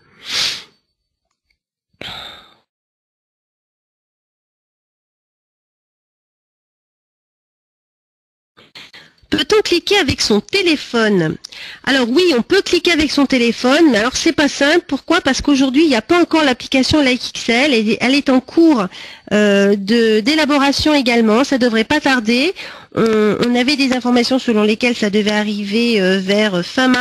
Peut-on cliquer avec son téléphone? Alors oui, on peut cliquer avec son téléphone, mais alors c'est pas simple. Pourquoi? Parce qu'aujourd'hui, il n'y a pas encore l'application LikeXL, et elle est en cours d'élaboration également, ça devrait pas tarder. On avait des informations selon lesquelles ça devait arriver vers fin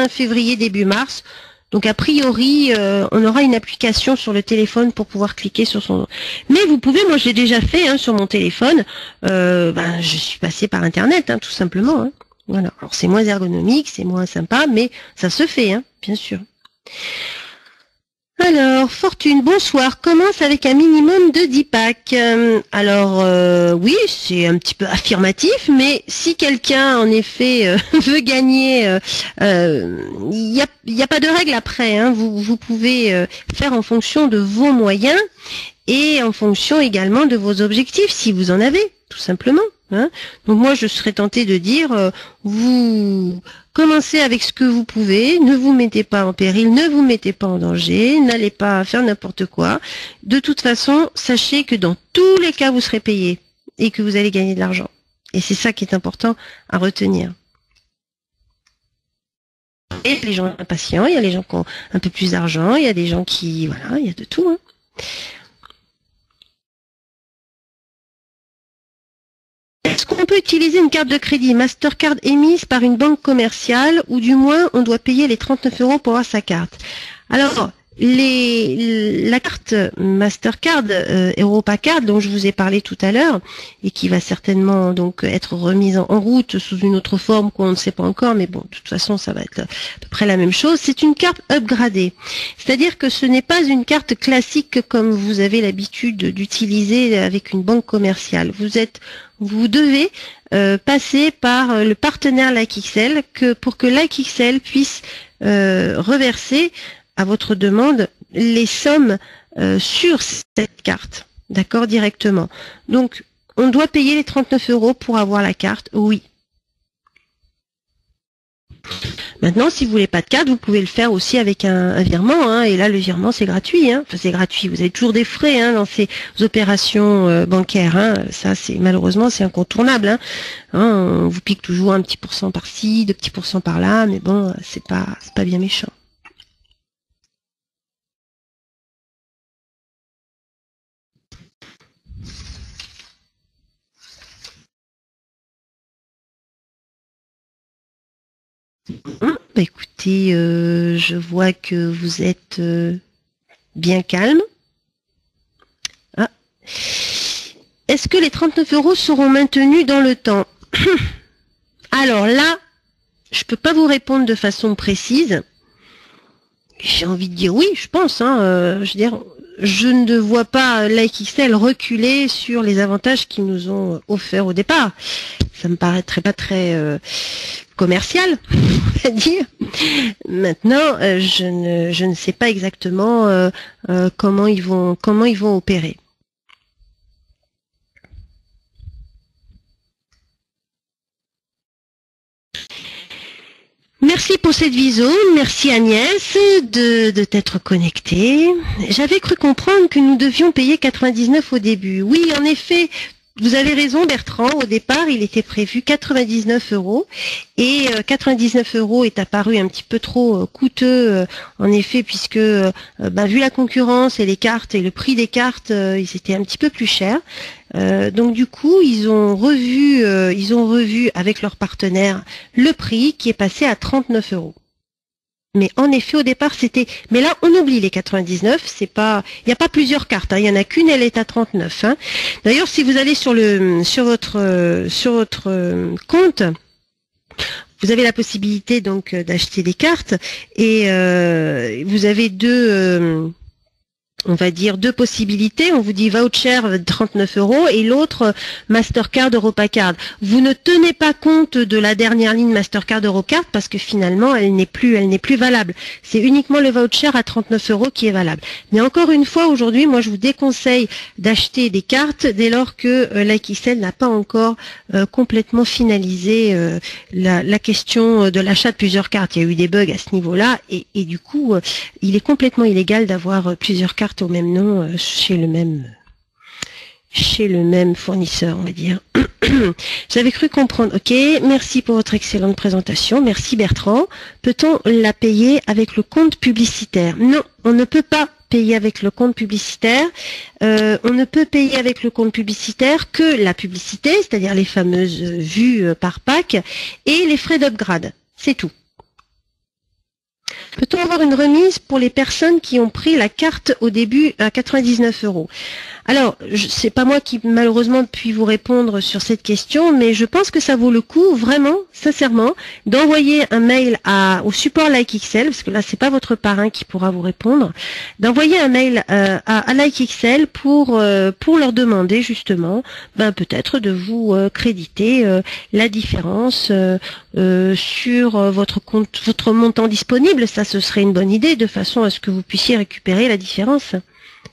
février, début mars. Donc a priori, on aura une application sur le téléphone pour pouvoir cliquer sur son... Mais vous pouvez, moi je l'ai déjà fait sur mon téléphone, je suis passée par Internet, tout simplement. Hein. Voilà. Alors c'est moins ergonomique, c'est moins sympa, mais ça se fait, bien sûr. Alors, Fortune, bonsoir. Commence avec un minimum de 10 packs. Oui, c'est un petit peu affirmatif, mais si quelqu'un, en effet, veut gagner, il y a pas de règle après. Hein. Vous pouvez faire en fonction de vos moyens et en fonction également de vos objectifs, si vous en avez, tout simplement. Hein. Donc moi, je serais tentée de dire, vous commencez avec ce que vous pouvez, ne vous mettez pas en péril, ne vous mettez pas en danger, n'allez pas faire n'importe quoi. De toute façon, sachez que dans tous les cas, vous serez payé et que vous allez gagner de l'argent. Et c'est ça qui est important à retenir. Et les gens impatients, il y a les gens qui ont un peu plus d'argent, il y a des gens qui... Voilà, il y a de tout. Hein. Est-ce qu'on peut utiliser une carte de crédit Mastercard émise par une banque commerciale ou du moins on doit payer les 39 € pour avoir sa carte? Alors, la carte Mastercard, EuropaCard dont je vous ai parlé tout à l'heure et qui va certainement donc être remise en route sous une autre forme qu'on ne sait pas encore, mais bon, de toute façon ça va être à peu près la même chose. C'est une carte upgradée, c'est-à-dire que ce n'est pas une carte classique comme vous avez l'habitude d'utiliser avec une banque commerciale. Vous devez passer par le partenaire LikeXL pour que LikeXL puisse reverser à votre demande les sommes sur cette carte, d'accord, directement. Donc, on doit payer les 39 € pour avoir la carte, oui. Maintenant, si vous voulez pas de carte, vous pouvez le faire aussi avec un virement, hein, et là, le virement, c'est gratuit. Hein. Enfin, c'est gratuit. Vous avez toujours des frais hein, dans ces opérations bancaires. Hein. Ça, malheureusement, c'est incontournable. Hein. On vous pique toujours un petit % par-ci, 2 petits % par-là, mais bon, c'est pas bien méchant. Bah écoutez, je vois que vous êtes bien calme. Ah. Est-ce que les 39 € seront maintenus dans le temps? Alors là, je peux pas vous répondre de façon précise. J'ai envie de dire oui, je pense. Hein, je veux dire, je ne vois pas LikeXL reculer sur les avantages qu'ils nous ont offerts au départ. Ça me paraîtrait pas très commercial, on va dire. Maintenant, je ne sais pas exactement comment ils vont opérer. Merci pour cette viso, merci Agnès de t'être connectée. J'avais cru comprendre que nous devions payer 99 au début. Oui, en effet, vous avez raison Bertrand, au départ il était prévu 99 € et 99 € est apparu un petit peu trop coûteux en effet puisque vu la concurrence et les cartes et le prix des cartes, ils étaient un petit peu plus chers. Donc du coup ils ont revu avec leurs partenaires le prix qui est passé à 39 €. Mais en effet, au départ, c'était... Mais là, on oublie les 99, c'est pas... Il n'y a pas plusieurs cartes, hein. Il n'y en a qu'une, elle est à 39. Hein. D'ailleurs, si vous allez sur votre compte, vous avez la possibilité donc d'acheter des cartes et vous avez on va dire deux possibilités. On vous dit voucher 39 € et l'autre Mastercard EuropaCard. Vous ne tenez pas compte de la dernière ligne Mastercard EuroCard parce que finalement elle n'est plus valable. C'est uniquement le voucher à 39 € qui est valable. Mais encore une fois, aujourd'hui, moi je vous déconseille d'acheter des cartes dès lors que LikeXL n'a pas encore complètement finalisé la question de l'achat de plusieurs cartes. Il y a eu des bugs à ce niveau-là et du coup, il est complètement illégal d'avoir plusieurs cartes au même nom chez le même fournisseur, on va dire. J'avais cru comprendre. Ok, merci pour votre excellente présentation. Merci Bertrand. Peut-on la payer avec le compte publicitaire? Non, on ne peut pas payer avec le compte publicitaire. On ne peut payer avec le compte publicitaire que la publicité, c'est-à-dire les fameuses vues par pack et les frais d'upgrade. C'est tout. Peut-on avoir une remise pour les personnes qui ont pris la carte au début à 99 €? Alors, c'est pas moi qui malheureusement puis vous répondre sur cette question, mais je pense que ça vaut le coup, vraiment, sincèrement, d'envoyer un mail au support LikeXL, parce que là c'est pas votre parrain qui pourra vous répondre, d'envoyer un mail à LikeXL pour leur demander justement, peut-être de vous créditer la différence sur votre compte, votre montant disponible. Ça, ce serait une bonne idée, de façon à ce que vous puissiez récupérer la différence.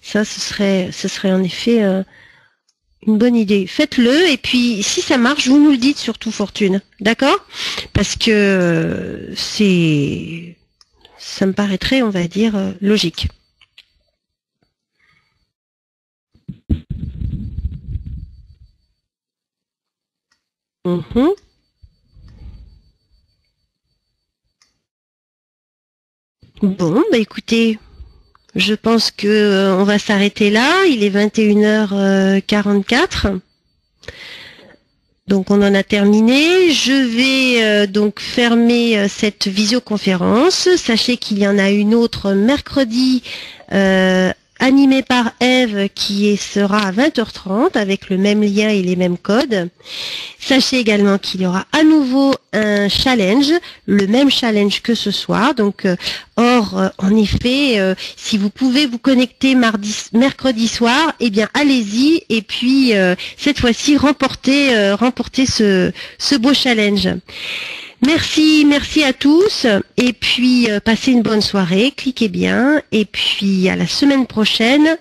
Ça, ce serait en effet une bonne idée. Faites-le, et puis si ça marche, vous nous le dites surtout, Fortune. D'accord? Parce que ça me paraîtrait, on va dire, logique. Bon, écoutez, je pense que on va s'arrêter là. Il est 21h44. Donc on en a terminé. Je vais donc fermer cette visioconférence. Sachez qu'il y en a une autre mercredi animée par Eve qui sera à 20h30 avec le même lien et les mêmes codes. Sachez également qu'il y aura à nouveau un challenge, le même challenge que ce soir. Donc, en effet, si vous pouvez vous connecter mercredi soir, eh bien allez-y, et puis cette fois-ci remportez ce beau challenge. Merci à tous, et puis passez une bonne soirée, cliquez bien, et puis à la semaine prochaine,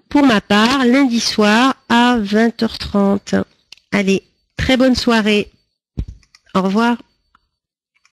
pour ma part, lundi soir à 20h30. Allez, très bonne soirée. Au revoir.